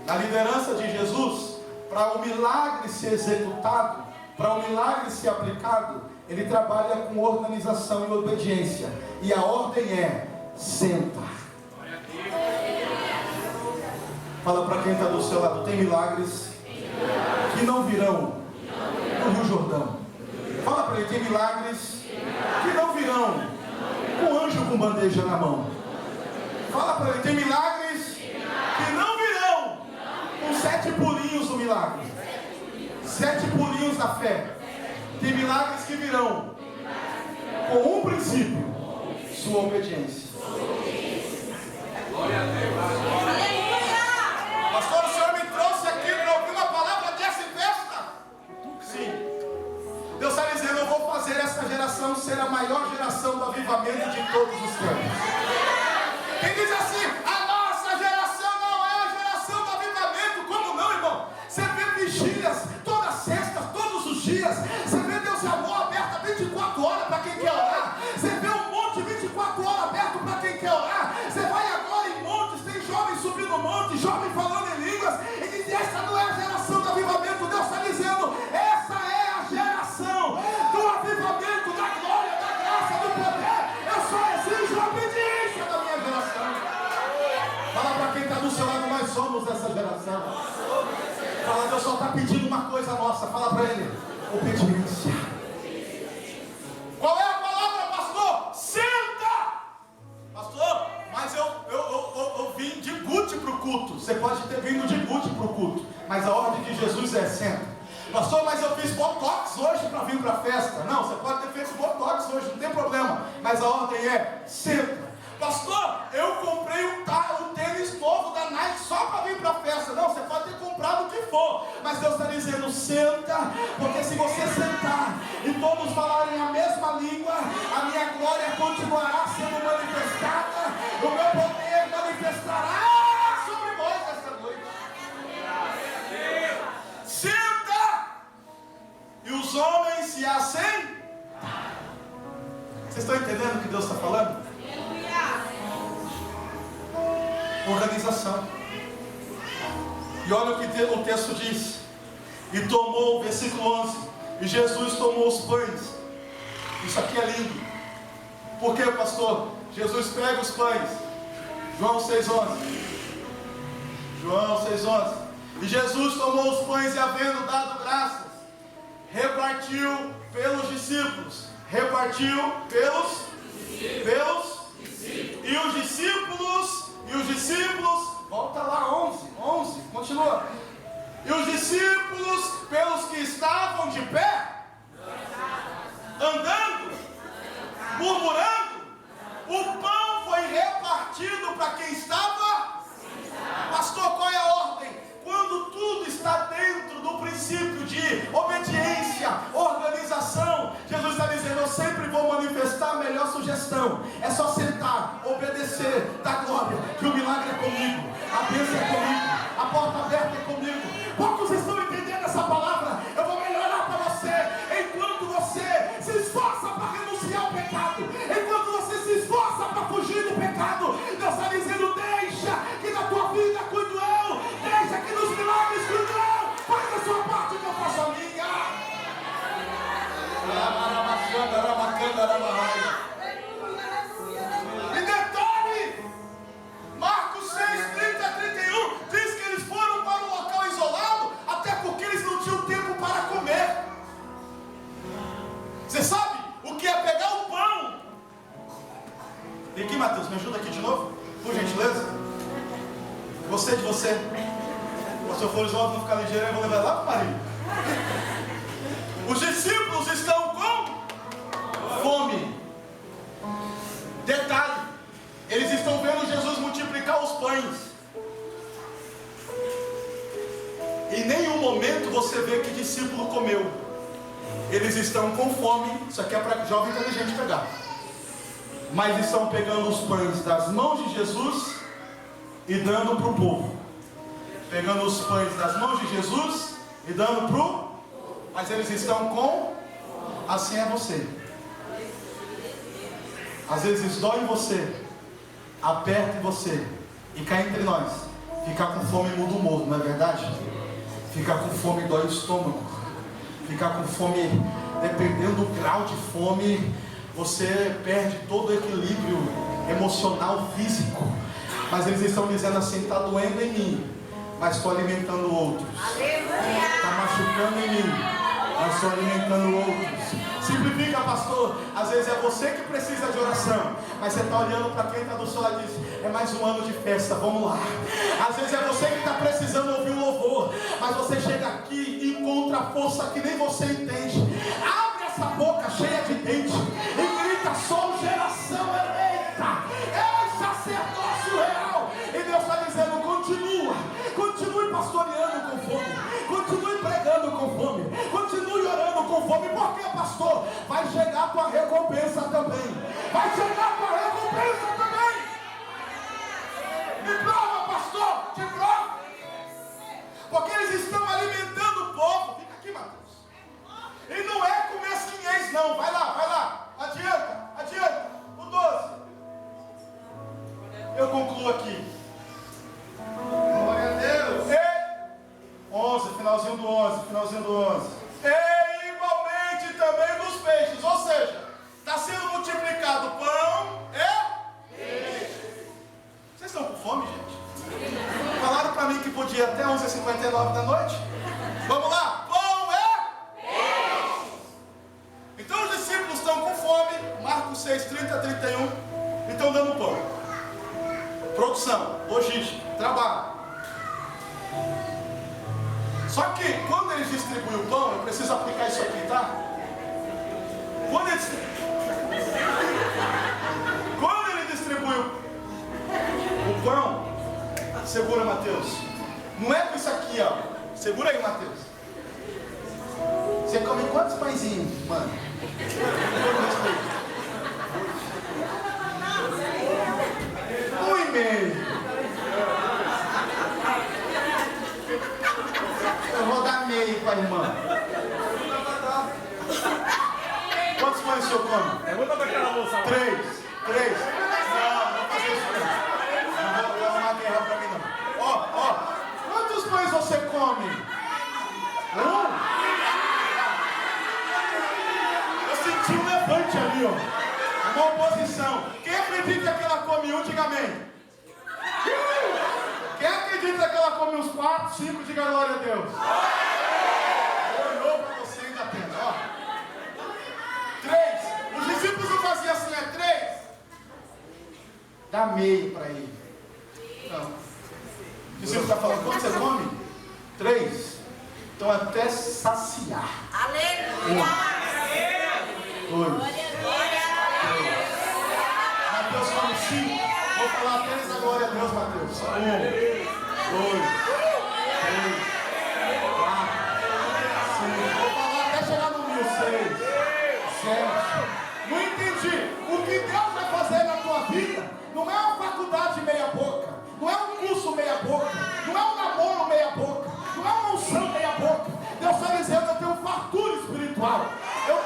Na liderança de Jesus, para o milagre ser executado, para o milagre ser aplicado, ele trabalha com organização e obediência. E a ordem é: senta. Fala para quem está do seu lado: tem milagres que não virão no Rio Jordão. Fala para ele: tem milagres que não virão com anjo com bandeja na mão. Fala para ele: tem milagres que não virão com 7 pulinhos do milagre, 7 pulinhos da fé. Tem milagres que virão com um princípio: sua obediência. Glória a Deus. Pastor, o Senhor me trouxe aqui para ouvir uma palavra dessa em festa? Sim. Deus está dizendo: eu vou fazer essa geração ser a maior geração do avivamento de todos os tempos. Quem diz assim: a nossa geração não é a geração do avivamento? Como não, irmão? Você vê vigílias todas sextas, todos os dias. Você vê Deus e Amor aberta 24 horas para quem quer orar. Você vê um monte 24 horas aberto para quem quer orar. Você vai agora em montes, tem jovens subindo monte, jovem falando em línguas, e diz: essa não é a geração do avivamento. Deus está dizendo: essa é a geração do avivamento, da glória, da graça, do poder. Eu só exijo a obediência da minha geração. Fala para quem está do seu lado: nós somos essa geração. Fala: Deus só está pedindo uma coisa nossa. Fala para ele: obediência. Qual é a palavra, pastor? Senta! Pastor, mas eu vim de Gucci para o culto. Você pode ter vindo de Gucci para o culto, mas a ordem de Jesus é: senta. Pastor, mas eu fiz botox hoje para vir para a festa. Não, você pode ter feito botox hoje, não tem problema, mas a ordem é: senta. Pastor, eu comprei um tênis novo da Nike só para vir para a festa. Não, você pode ter comprado o que for, mas Deus está dizendo: senta, porque se você sentar e todos falarem a mesma língua, a minha glória continuará sendo manifestada, o meu poder manifestará sobre nós esta noite. Senta! E os homens se assentaram. Vocês estão entendendo o que Deus está falando? Organização. E olha o que o texto diz: e tomou, versículo 11, e Jesus tomou os pães. Isso aqui é lindo. Por quê, pastor? Jesus pega os pães. João 6,11. João 6,11. E Jesus tomou os pães e, havendo dado graças, repartiu pelos discípulos. Repartiu pelos e os discípulos, volta lá, 11, continua. E os discípulos, pelos que estavam de pé, andando, murmurando, o pão foi repartido para quem estava. Pastor, qual é a ordem? Quando tudo está dentro do princípio de obediência, organização, Jesus está dizendo: eu sempre vou manifestar a melhor sugestão. É só sentar, obedecer, dar glória, que o milagre é comigo, a bênção é comigo, a porta aberta é comigo. Poucos estão entendendo essa palavra. Eu vou melhorar para você. Enquanto você se esforça para renunciar ao pecado, enquanto você se esforça para fugir do pecado, Deus está dizendo: deixa que na tua vida cuido eu, deixa que nos milagres cuido eu. Faz a sua parte que eu faço a minha. Por gentileza. Gostei de você. Se eu for os outros não ficar ligeiro, eu vou levar lá para o marido. Os discípulos estão com fome. Detalhe, eles estão vendo Jesus multiplicar os pães. Em nenhum momento você vê que discípulo comeu. Eles estão com fome. Isso aqui é para jovem inteligente pegar. Mas estão pegando os pães das mãos de Jesus e dando para o povo. Pegando os pães das mãos de Jesus e dando para o... Mas eles estão com... Assim é você. Às vezes dói em você, aperta em você, e cá entre nós, ficar com fome muda o humor, não é verdade? Ficar com fome dói o estômago. Ficar com fome, dependendo do grau de fome, você perde todo o equilíbrio emocional, físico. Mas eles estão dizendo assim: está doendo em mim, mas estou alimentando outros. Está machucando em mim, mas estou alimentando outros. Simplifica, pastor. Às vezes é você que precisa de oração, mas você está olhando para quem está do seu lado e diz: é mais um ano de festa, vamos lá. Às vezes é você que está precisando ouvir um louvor, mas você chega aqui e encontra força que nem você entende. Abre essa boca cheia de dente e grita: sou geração eleita, é sacerdócio real. E Deus está dizendo: continue pastoreando com fome, continue pregando com fome, continue orando com fome. Por quê, pastor? Vai chegar a tua recompensa também. Vai chegar a tua recompensa também. Me prova, pastor, te prova. Porque eles estão alimentando o povo. Fica aqui, Mateus. E não é com mesquinhez, não. Vai lá. Adianta. O 12. Eu concluo aqui. Glória a Deus. 11, finalzinho do 11. E igualmente também dos peixes. Ou seja, está sendo multiplicado pão e peixe. Vocês estão com fome, gente? Falaram para mim que podia até 11h59 da noite. Vamos lá. Pão e peixe. Então os discípulos estão com fome. Marcos 6, 30 a 31. E estão dando pão. Produção, logística, trabalho. Só que quando eles distribuem o pão, eu preciso aplicar isso aqui, tá? Quando eles distribuem o pão, segura, Mateus. Não é com isso aqui, ó. Segura aí, Mateus. Você come quantos pãezinhos, mano? Um e meio. Eu vou dar meio para a irmã. Quantos pães o senhor come? É muito bacana, moça. 3. Não vou fazer isso não. Não vou dar uma guerra para mim não. Ó. Quantos pães você come? 1? Eu senti um levante ali, ó. Uma oposição. Quem acredita que ela come 1, diga amém. Quem acredita que ela come uns 4, 5, diga glória a Deus. Olhou para você ainda tendo, ó. 3. Os discípulos não faziam assim, é 3. Dá meio para ele. Não. O discípulo está falando: quanto você come? 3. Então até saciar. Aleluia. 1, 2, 3. Mateus come 5. Vou falar apenas a glória a Deus, Mateus. 1, 2, 3, 4, 5. Vou falar até chegar no 1000, 6, 7. Não entendi. O que Deus vai fazer na tua vida não é uma faculdade meia boca, não é um curso meia boca, não é um namoro meia boca, não é uma unção meia boca. Deus está dizendo: eu tenho fartura espiritual. Eu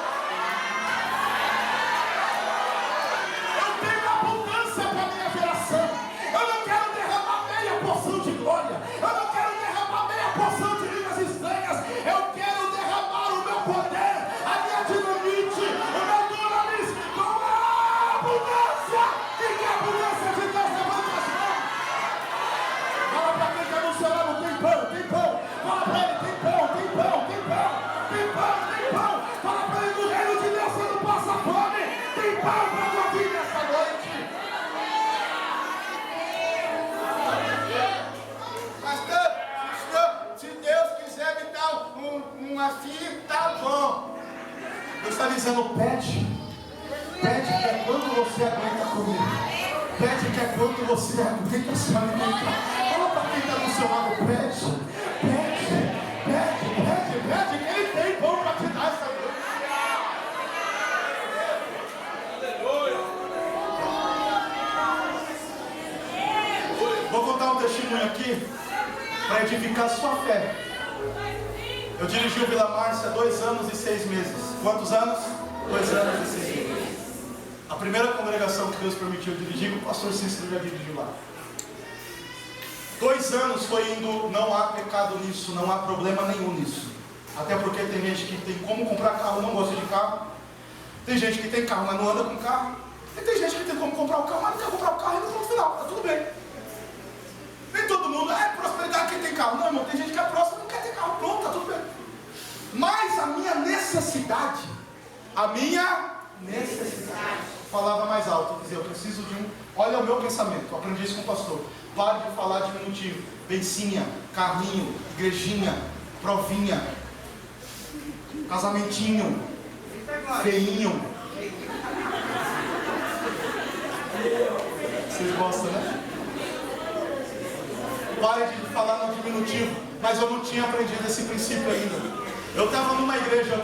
tenho abundância para minha geração. Eu não quero derramar meia porção de glória. Eu não quero derramar meia porção de línguas estranhas. Eu quero derramar o meu poder, a minha dinamite, o meu dunamis. Com a dizendo: pede. Pede que é quanto você aguenta comer. Pede que é quanto você aguenta se alimentar. Fala para quem está do seu lado: pede, que Ele tem pão para te dar essa noite. Vou contar um testemunho aqui para edificar sua fé. Eu dirigi o Vila Márcia 2 anos e 6 meses. Quantos anos? 2 anos e 6 meses. A primeira congregação que Deus permitiu dirigir, o pastor Cícero já dirigiu lá. 2 anos foi indo, não há pecado nisso, não há problema nenhum nisso. Até porque tem gente que tem como comprar carro, não gosta de carro. Tem gente que tem carro, mas não anda com carro. E tem gente que tem como comprar o carro, mas não quer comprar o carro e no final, tá tudo bem. Nem todo mundo, prosperidade quem tem carro. Não, irmão, tem gente que é próxima e não quer ter carro, pronto, tá tudo bem. Mas a minha necessidade, falava mais alto, quer dizer, eu preciso de um, olha o meu pensamento, eu aprendi isso com o pastor. Pare de falar diminutivo, bencinha, carrinho, igrejinha, provinha, casamentinho, feinho. Vocês gostam, né? Pare de falar no diminutivo, mas eu não tinha aprendido esse princípio ainda. Eu estava numa igreja,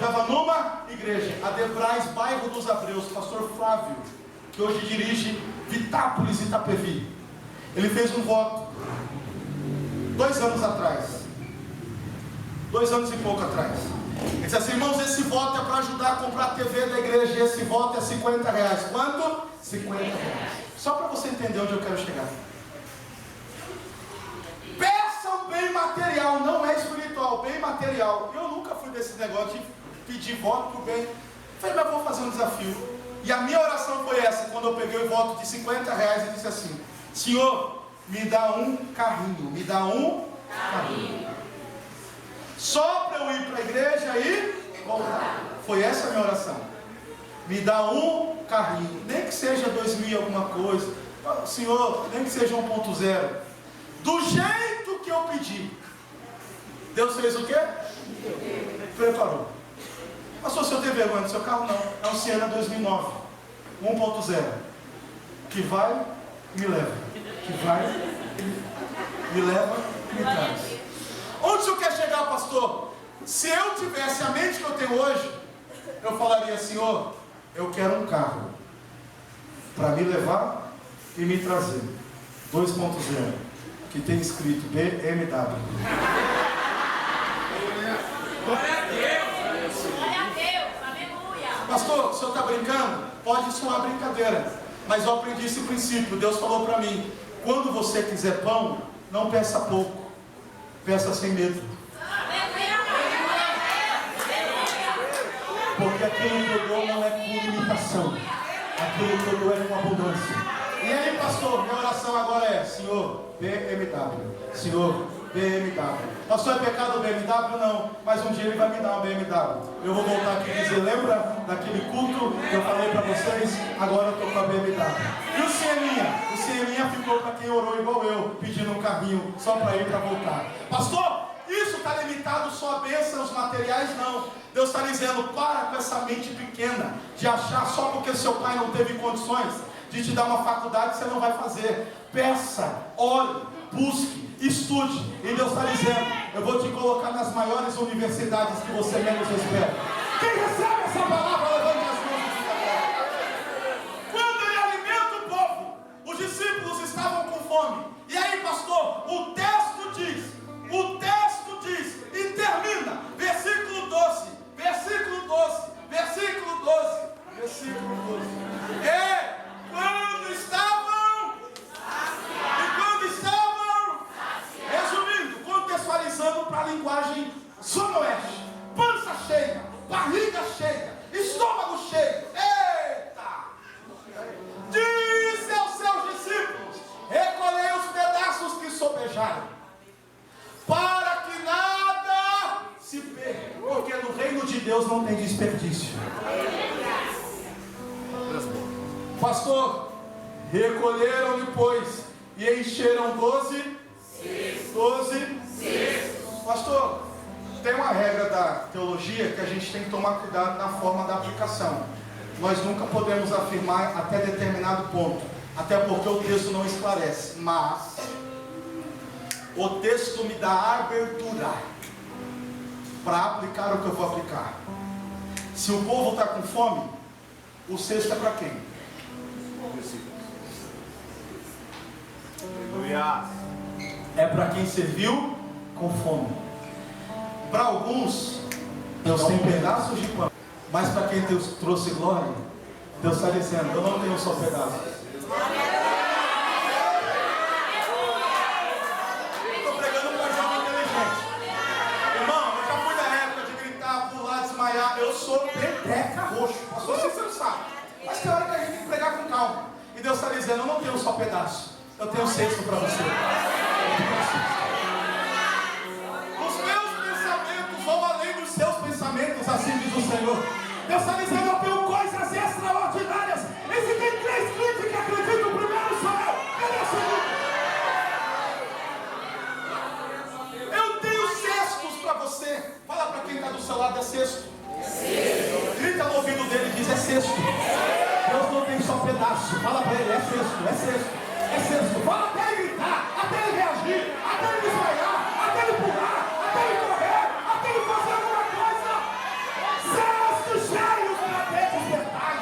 a Debrais, bairro dos Abreus, pastor Flávio, que hoje dirige Vitápolis e Itapevi. Ele fez um voto 2 anos atrás, 2 anos e pouco atrás. Ele disse assim: irmãos, esse voto é para ajudar a comprar a TV da igreja, e esse voto é R$50. Quanto? R$50. Só para você entender onde eu quero chegar. Peça um bem material, não é espiritual, bem material. Eu nunca fui desse negócio de pedir voto para o bem. Falei, mas vou fazer um desafio. E a minha oração foi essa, quando eu peguei o voto de R$50 e disse assim: Senhor, me dá um carrinho, só para eu ir para a igreja e voltar. Foi essa a minha oração. Me dá um carrinho, nem que seja 2000 alguma coisa. Senhor, nem que seja 1.0. Do jeito que eu pedi. Deus fez o quê? Preparou. Pastor, se eu tenho vergonha do seu carro, não. É um Siena 2009 1.0 que vai e me leva, que vai e me leva e me traz. Onde o senhor quer chegar, pastor? Se eu tivesse a mente que eu tenho hoje, eu falaria: Senhor, eu quero um carro para me levar e me trazer 2.0 que tem escrito BMW. Glória a Deus, aleluia. Pastor, o senhor está brincando? Pode soar brincadeira, mas eu aprendi esse princípio. Deus falou para mim: quando você quiser pão, não peça pouco, peça sem medo. Porque aquilo que eu dou não é por limitação, aquilo que eu dou é com abundância. E aí, pastor, minha oração agora é: Senhor, BMW. Senhor, BMW. Pastor, é pecado o BMW? Não, mas um dia Ele vai me dar uma BMW. Eu vou voltar aqui e dizer: lembra daquele culto que eu falei para vocês? Agora eu estou com a BMW. E o Sieninha ficou para quem orou igual eu, pedindo um carrinho só para ir para voltar. Pastor, isso está limitado só a bênçãos materiais? Não. Deus está dizendo: para com essa mente pequena de achar só porque seu pai não teve condições de te dar uma faculdade você não vai fazer. Peça, ore, busque, estude. E Deus está dizendo: eu vou te colocar nas maiores universidades que você menos espera. Quem recebe essa palavra, levante as mãos. Quando Ele alimenta o povo, os discípulos estavam com fome. E aí, pastor, o texto diz, e termina, versículo 12. Quando estavam, resumindo, contextualizando para a linguagem sonoeste: pança cheia, barriga cheia, estômago cheio. Eita! Disse aos seus discípulos: recolhei os pedaços que sobejaram, para que nada se perca, porque no reino de Deus não tem desperdício. Pastor, recolheram depois e encheram 12 cestos. Pastor, tem uma regra da teologia que a gente tem que tomar cuidado na forma da aplicação. Nós nunca podemos afirmar até determinado ponto, até porque o texto não esclarece, mas o texto me dá abertura para aplicar o que eu vou aplicar. Se o povo está com fome, o cesto é para quem? É para quem serviu com fome. Para alguns, Deus tem pedaços de pão, mas para quem Deus trouxe glória, Deus está dizendo: eu não tenho só pedaços. Estou pregando para jovem inteligente. Irmão, eu já fui da época de gritar, pular, desmaiar. Eu sou peteca roxo. Pastor, você não sabe. Mas tem hora que a gente tem que pregar com calma. E Deus está dizendo: eu não tenho só pedaço, eu tenho cesto para você. Pensamentos, assim diz o Senhor. Deus está dizendo: eu tenho coisas extraordinárias. E se tem 3 crentes que acreditam, o primeiro sou eu. Cadê o segundo? Eu tenho cestos para você. Fala para quem está do seu lado: é cesto. Grita no ouvido dele e diz: é cesto. Deus não tem só pedaço. Fala para ele: é cesto, é cesto, é cesto. Fala até ele gritar, até ele reagir, até ele desmaiar, até ele pular, até ele correr, até ele fazer alguma coisa. Cestos cheios para ter despertar.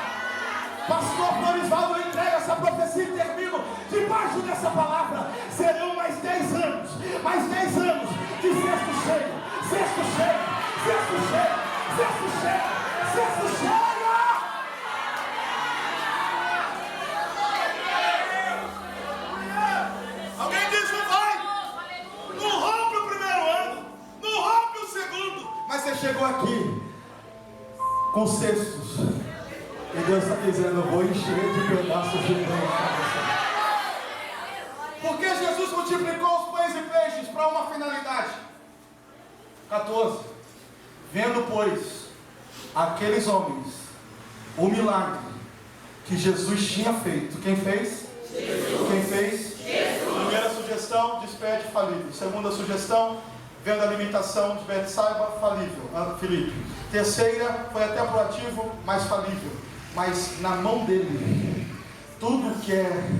Pastor Florisvaldo, eu entrego essa profecia e termino debaixo dessa palavra. Serão mais 10 anos, mais 10 anos de cesto cheio, cesto cheio, cesto cheio, cesto cheio, cesto cheio. Alguém diz: não vai, não rompe o primeiro ano, não rompe o segundo, mas você chegou aqui com cestos, e Deus está dizendo: eu vou encher de pedaços de pão. Porque Jesus multiplicou os pães e peixes para uma finalidade. 14. Vendo, pois, aqueles homens o milagre que Jesus tinha feito. Quem fez? Jesus. Quem fez? Jesus. Primeira sugestão: despede falível. Segunda sugestão: vendo a limitação de Betsaiba, falível, Filipe. Terceira, foi até proativo, mas falível. Mas na mão dele, tudo que é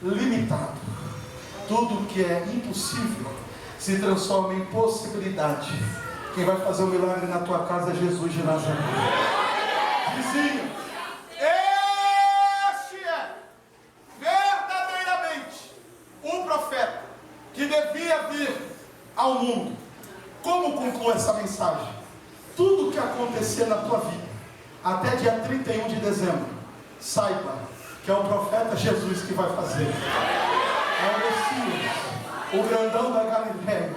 limitado, tudo que é impossível, se transforma em possibilidade. Quem vai fazer o milagre na tua casa é Jesus de Nazaré. Vizinho, este é verdadeiramente um profeta que devia vir ao mundo. Como conclui essa mensagem? Tudo que acontecer na tua vida até dia 31 de dezembro, saiba que é o profeta Jesus que vai fazer. É o Messias, o grandão da Galileia,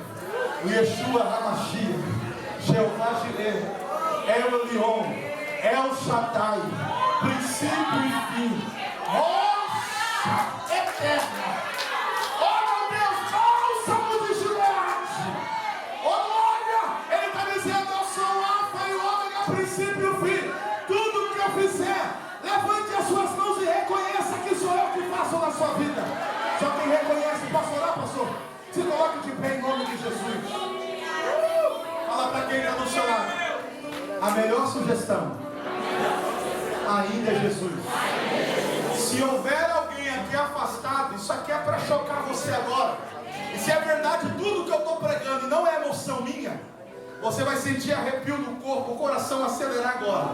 o Yeshua HaMashiach, Jeová Jireh, El Elion, El Shaddai, princípio e fim, rocha eterna. Oh meu Deus, bálsamo de Gileade. Olha, ele está dizendo: eu sou o Alfa e o Ômega, princípio e fim. Tudo que eu fizer, levante as suas mãos e reconheça que sou eu que faço na sua vida. Só quem reconhece, posso orar, pastor? Se coloque de pé em nome de Jesus. Fala para quem está do seu lado: a melhor sugestão ainda é Jesus. Se houver alguém aqui afastado, isso aqui é para chocar você agora. E se é verdade tudo que eu estou pregando e não é emoção minha, você vai sentir arrepio no corpo, o coração acelerar agora.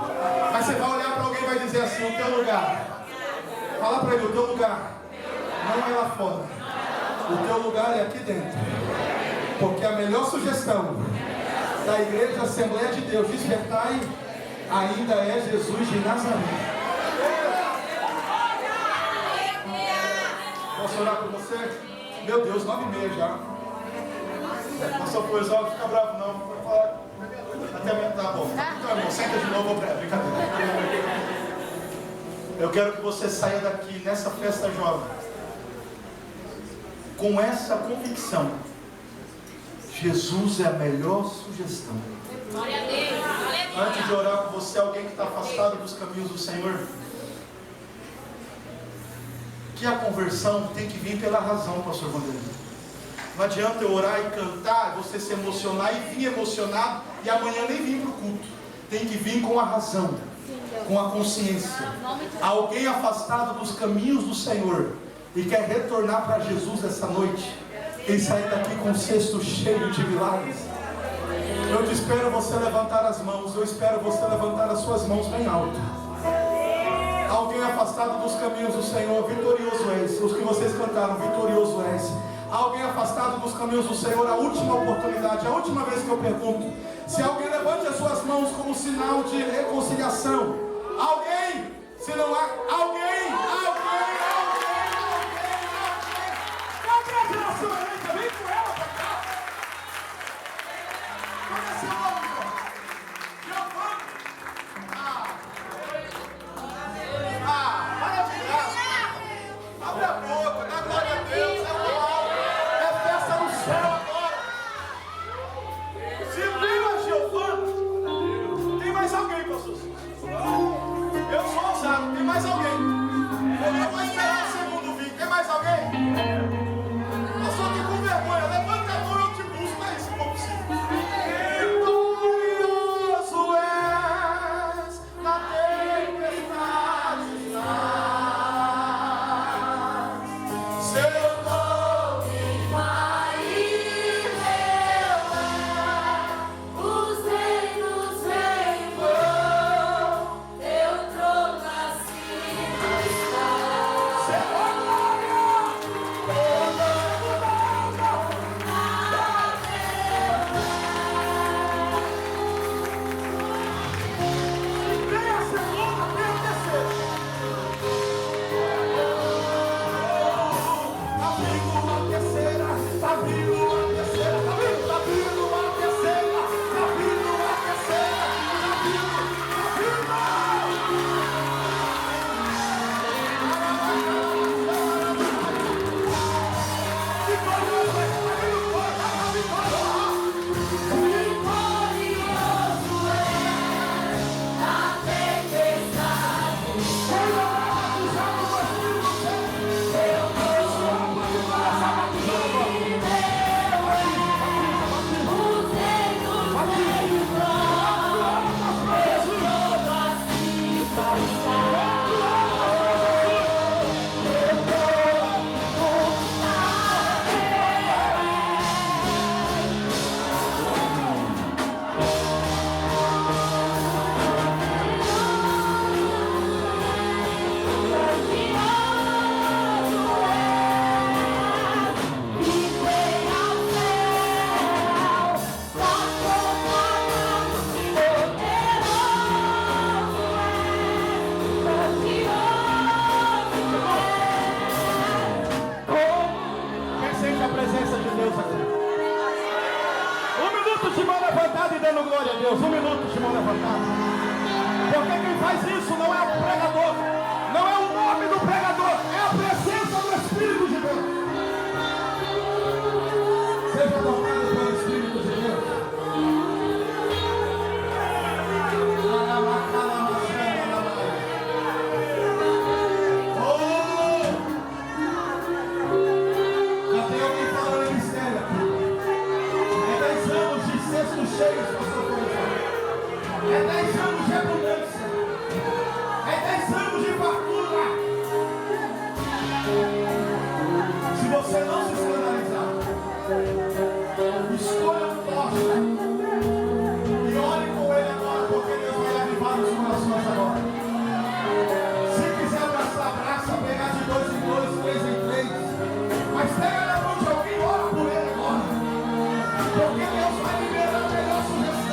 Mas você vai olhar para alguém e vai dizer assim: o teu lugar. Fala para ele: o teu lugar não é lá fora, o teu lugar é aqui dentro. Porque a melhor sugestão da Igreja Assembleia de Deus Despertai ainda é Jesus de Nazaré. Posso orar por você? Meu Deus, 9h30 já. Pastor Florisvaldo, fica bravo não. Vou falar até amanhã. Tá bom. Então, irmão, senta de novo, brincadeira. Eu quero que você saia daqui nessa festa jovem com essa convicção: Jesus é a melhor sugestão. Glória a Deus. Antes de orar por você, alguém que está afastado dos caminhos do Senhor, que a conversão tem que vir pela razão, pastor Vanderlei. Não adianta eu orar e cantar, você se emocionar e vir emocionado e amanhã nem vir para o culto. Tem que vir com a razão, com a consciência. Alguém afastado dos caminhos do Senhor e quer retornar para Jesus essa noite e sair daqui com um cesto cheio de milagres. Eu te espero você levantar as mãos. Eu espero você levantar as suas mãos bem alto. Alguém afastado dos caminhos do Senhor, vitorioso és. Os que vocês cantaram, vitorioso és. Alguém afastado dos caminhos do Senhor, a última oportunidade, a última vez que eu pergunto. Se alguém levante as suas mãos como sinal de reconciliação. Alguém, se não há, alguém. Cadê a geração eleita? Vem com ela pra cá. Qual é seu nome, irmão? Maravilhoso. Abre a boca, dá glória a Deus. É festa no céu agora. Se viva Giovana, tem mais alguém, pastor. Eu sou ousado, tem mais alguém. Eu vou esperar o segundo vir. Tem mais alguém? Eu só tô com vergonha. Levanta a mão e eu te busco. É isso que for possível. Vitorioso és na tempestade. Seu nome vai revelar. Os reinos vêm vão, teu trono acima está. Seu glória. Venha, Senhor, venha descer. Tá vindo a terceira, tá vindo a terceira, tá vindo a terceira, tá vindo a terceira, tá Vitorioso é na tempestade. Os reinos vêm vão, teu trono acima está. Quem sente a presença de Deus aqui? Um minuto de mão levantada e dando glória a Deus. Um minuto de mão levantada. Porque quem faz isso não é o pregador, não é o nome do pregador, é a presença do Espírito de Deus. Seja tocado pelo Espírito de Deus. Já tem alguém falando em mistério aqui. É 10 anos de cestos cheios, pastor Paulo. É 10 anos de abundância. É 10 anos de fartura. Se você não se escandalizar, escolha um poste e ore com ele agora, porque Deus vai avivar os corações agora. Se quiser abraçar, abraça, pegar de 2 em 2, 3 em 3. Mas pega na mão de alguém e ora por ele agora. Porque Deus vai liberar o melhor sugestão.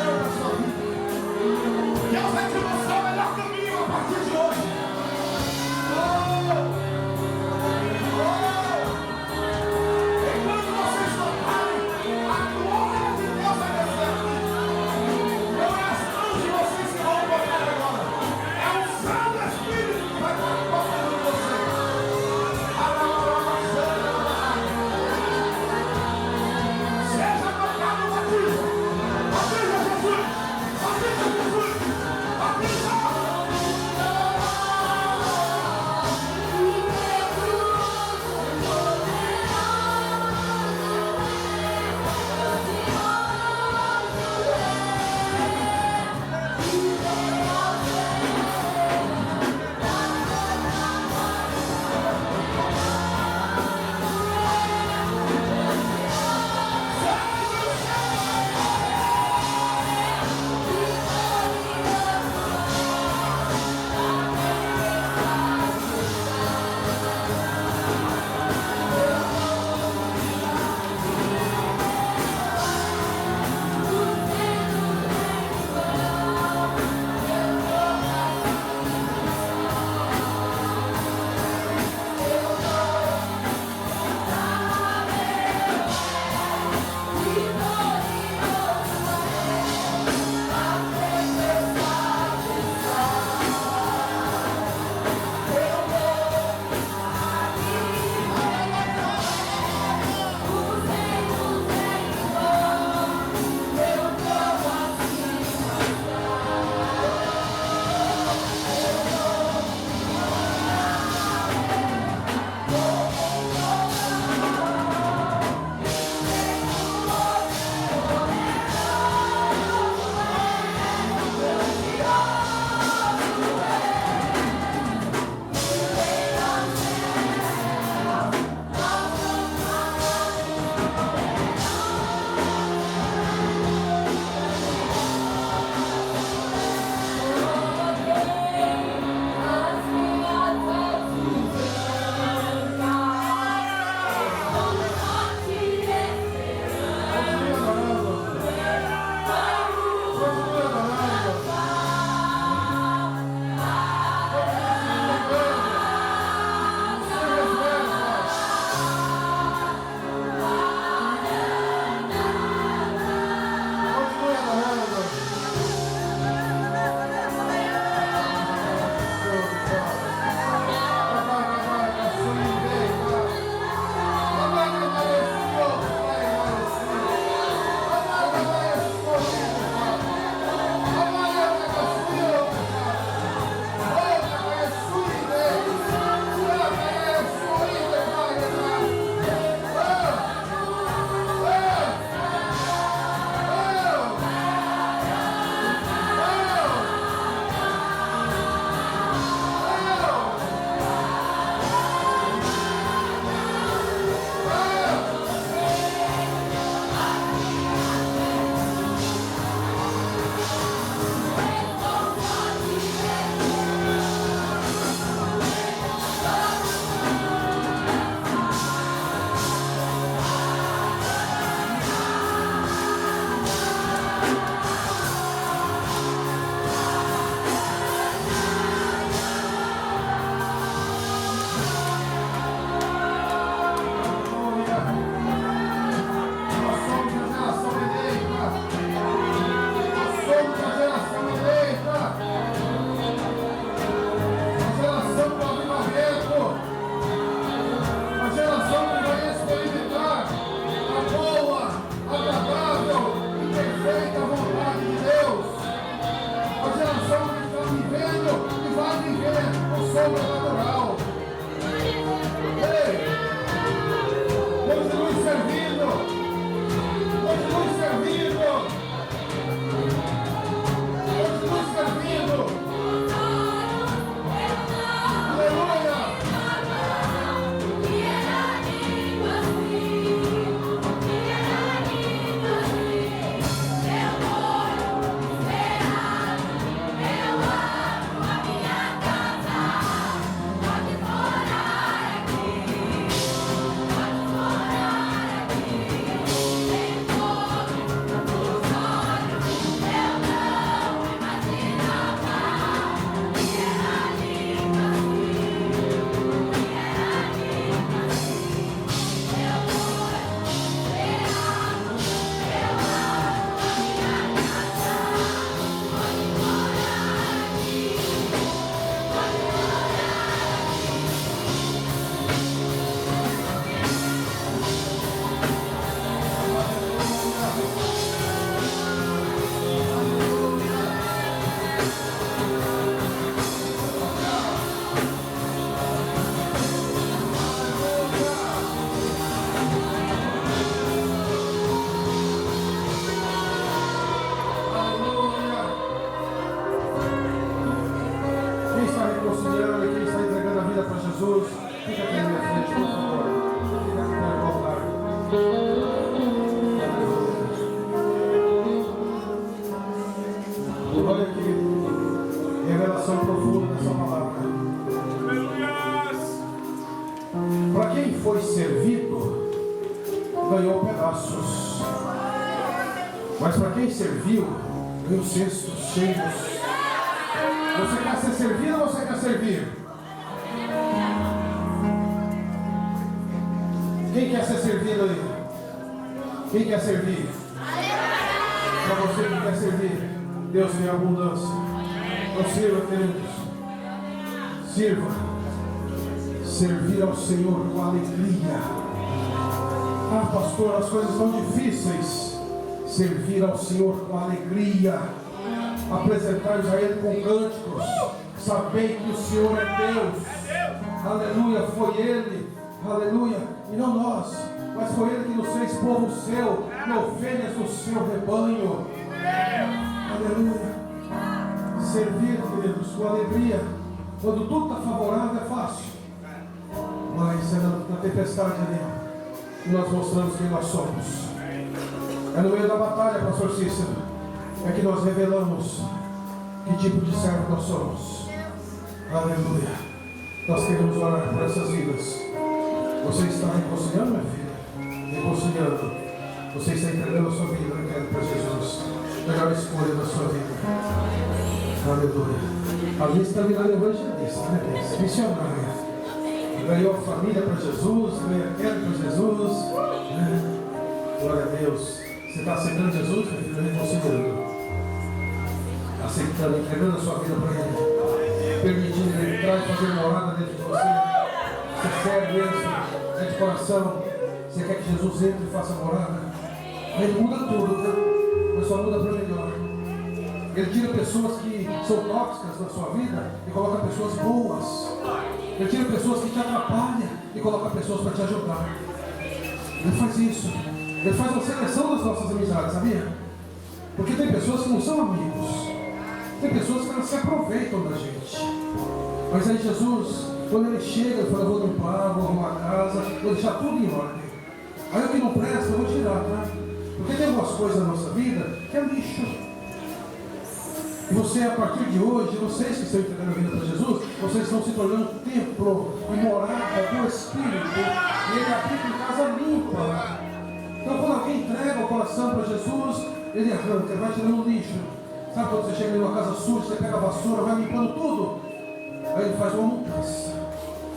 Olha aqui, revelação profunda dessa palavra. Para quem foi servido, ganhou pedaços. Mas para quem serviu, ganhou cestos cheios. Você quer ser servido ou você quer servir? Quem quer ser servido aí? Quem quer servir? Para você que quer servir, Deus tem abundância. Então sirva, queridos. Sirva. Servir ao Senhor com alegria. Ah, pastor, as coisas estão difíceis. Servir ao Senhor com alegria. Apresentar-vos a Ele com cânticos. Saber que o Senhor é Deus. Aleluia, foi Ele. Aleluia, e não nós, mas foi Ele que nos fez povo seu, e ovelhas do seu rebanho. Aleluia. Servir, queridos, com alegria. Quando tudo está favorável é fácil, mas é na tempestade ali que nós mostramos quem nós somos. É no meio da batalha, pastor Cícero, é que nós revelamos que tipo de servo nós somos. Aleluia. Nós queremos orar por essas vidas. Você está reconciliando, minha filha? Reconciliando. Você está entregando a sua vida para Jesus. Melhor escolha da sua vida. Aleluia. A lista está virando evangelista, né? Missionária. Ganhou a família para Jesus, ganhou aquela para Jesus. Glória a Deus. Você está aceitando Jesus, minha filha? Reconciliando. Aceitando, entregando a sua vida para Ele. Permitindo Ele entrar e fazer morada dentro de você. Você serve isso. De coração, você quer que Jesus entre e faça morada? Ele muda tudo, tá? Mas só muda para melhor. Ele tira pessoas que são tóxicas na sua vida e coloca pessoas boas. Ele tira pessoas que te atrapalham e coloca pessoas para te ajudar. Ele faz isso. Ele faz uma seleção das nossas amizades, sabia? Porque tem pessoas que não são amigos. Tem pessoas que não se aproveitam da gente. Mas aí Jesus, quando Ele chega, ele fala, eu vou limpar, vou arrumar a casa, vou deixar tudo em ordem. Aí o que não presta, eu vou tirar, tá? Porque tem algumas coisas na nossa vida que é lixo. E você, a partir de hoje, vocês que estão entregando a vida para Jesus, vocês estão se tornando templo e morada do Espírito. E Ele habita em casa limpa. Então quando alguém entrega o coração para Jesus, Ele arranca, ele vai tirando o lixo. Sabe quando você chega em uma casa suja, você pega a vassoura, vai limpando tudo? Aí Ele faz uma mudança.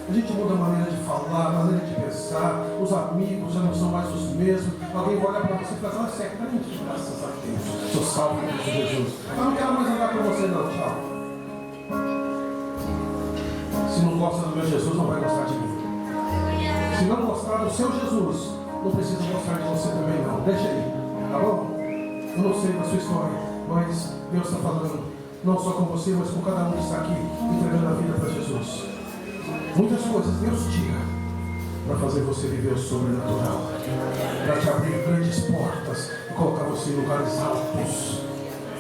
A gente muda a maneira de falar, a maneira de pensar. Os amigos já não são mais os mesmos. Alguém vai olhar para você e fala, olha, você é crente, graças a Deus. Sou salvo em Cristo Jesus. Eu não quero mais andar com você não, tchau. Se não gosta do meu Jesus, não vai gostar de mim. Se não gostar do seu Jesus, não precisa gostar de você também não. Deixa aí, tá bom? Eu não sei da sua história, mas Deus está falando, não só com você, mas com cada um que está aqui, entregando a vida para Jesus. Muitas coisas Deus tira para fazer você viver o sobrenatural, para te abrir grandes portas e colocar você em lugares altos,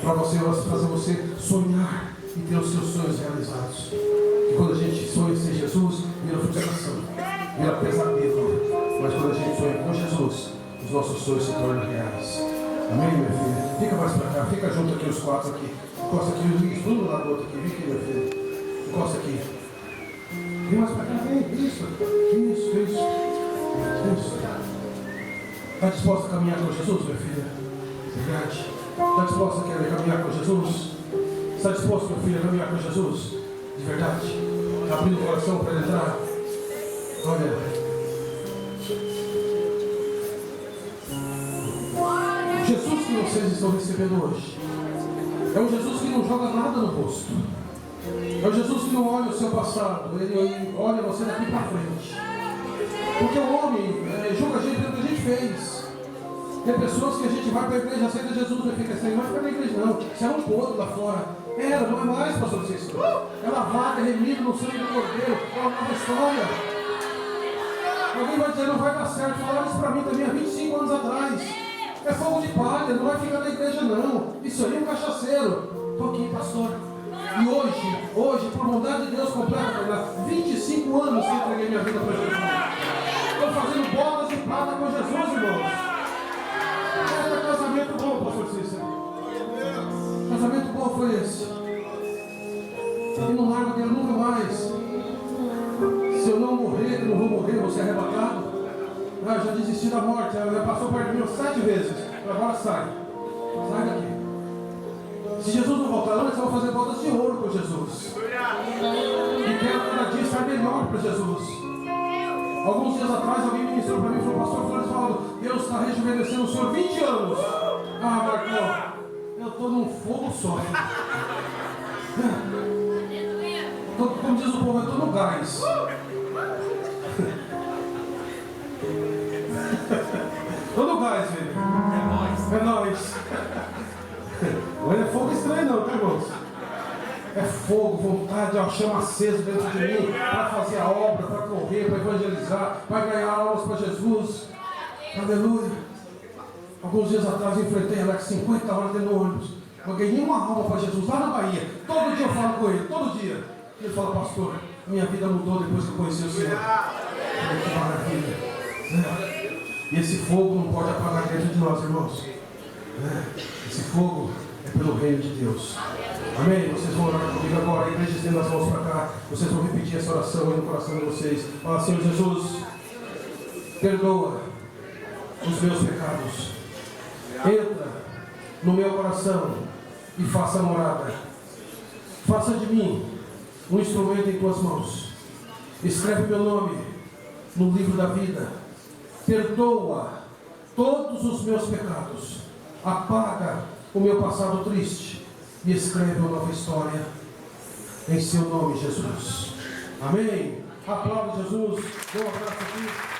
para fazer você sonhar e ter os seus sonhos realizados. E quando a gente sonha em ser Jesus, vira frustração, vira pesadelo. Mas quando a gente sonha com Jesus, os nossos sonhos se tornam reais. Amém, minha filha? Fica mais para cá, fica junto aqui os quatro aqui. Encosta aqui, Luiz, um do lado do outro aqui. Vem aqui, minha filha. Encosta aqui. Vem mais para cá, vem. Isso. Está disposta a caminhar com Jesus, minha filha? Verdade. Está disposta a querer caminhar com Jesus? Está disposto, minha filha, a caminhar com Jesus? De verdade? Abrindo o coração para ele entrar? Olha. O Jesus que vocês estão recebendo hoje é um Jesus que não joga nada no rosto. É um Jesus que não olha o seu passado, ele olha você daqui para frente. Porque o homem julga a gente pelo que a gente fez. Tem pessoas que a gente vai para a igreja, aceita Jesus e fica assim, não vai ficar na igreja não, você é um podre lá fora. Não é mais, pastor Cícero. É lavado, é remido no sangue do Cordeiro, é uma nova história. Alguém vai dizer, não vai dar certo, falaram isso para mim também há 25 anos atrás. É fogo de palha, não vai ficar na igreja não. Isso aí é um cachaceiro. Estou aqui, pastor. E hoje, por bondade de Deus completa, 25 anos que eu entreguei minha vida para Jesus. Estou fazendo bolas de prata com Jesus, irmão. vou ser arrebatado. Ah, eu já desisti da morte, ela já passou perto de mim 7 vezes. Agora sai. Sai daqui. Se Jesus não voltar antes, eu vou fazer bodas de ouro com Jesus. E quero cada dia estar melhor para Jesus. Alguns dias atrás alguém ministrou para mim e falou: pastor Floresvaldo, Deus está rejuvenescendo o senhor 20 anos. Ah, Marcão, eu estou num fogo só. Como diz o povo, eu estou no gás. Estou no gás, filho. É nóis. Não é fogo estranho não, tá, irmãos? É fogo, vontade, ó, chama aceso dentro de mim para fazer a obra, para correr, para evangelizar, para ganhar almas para Jesus. Aleluia. Alguns dias atrás eu enfrentei Alex 50 horas dentro do ônibus. Eu ganhei uma alma para Jesus lá na Bahia. Todo dia eu falo com ele, todo dia. Ele fala: pastor, minha vida mudou depois que eu conheci o Senhor. Que maravilha. E esse fogo não pode apagar dentro de nós, irmãos. Esse fogo é pelo reino de Deus. Amém? Vocês vão orar comigo agora. A igreja estende as mãos para cá. Vocês vão repetir essa oração aí no coração de vocês. Fala: Senhor Jesus, perdoa os meus pecados. Entra no meu coração e faça morada. Faça de mim um instrumento em tuas mãos. Escreve meu nome no livro da vida. Perdoa todos os meus pecados. Apaga o meu passado triste e escreve uma nova história. Em seu nome, Jesus. Amém. Aplauda Jesus. Dê um abraço aqui.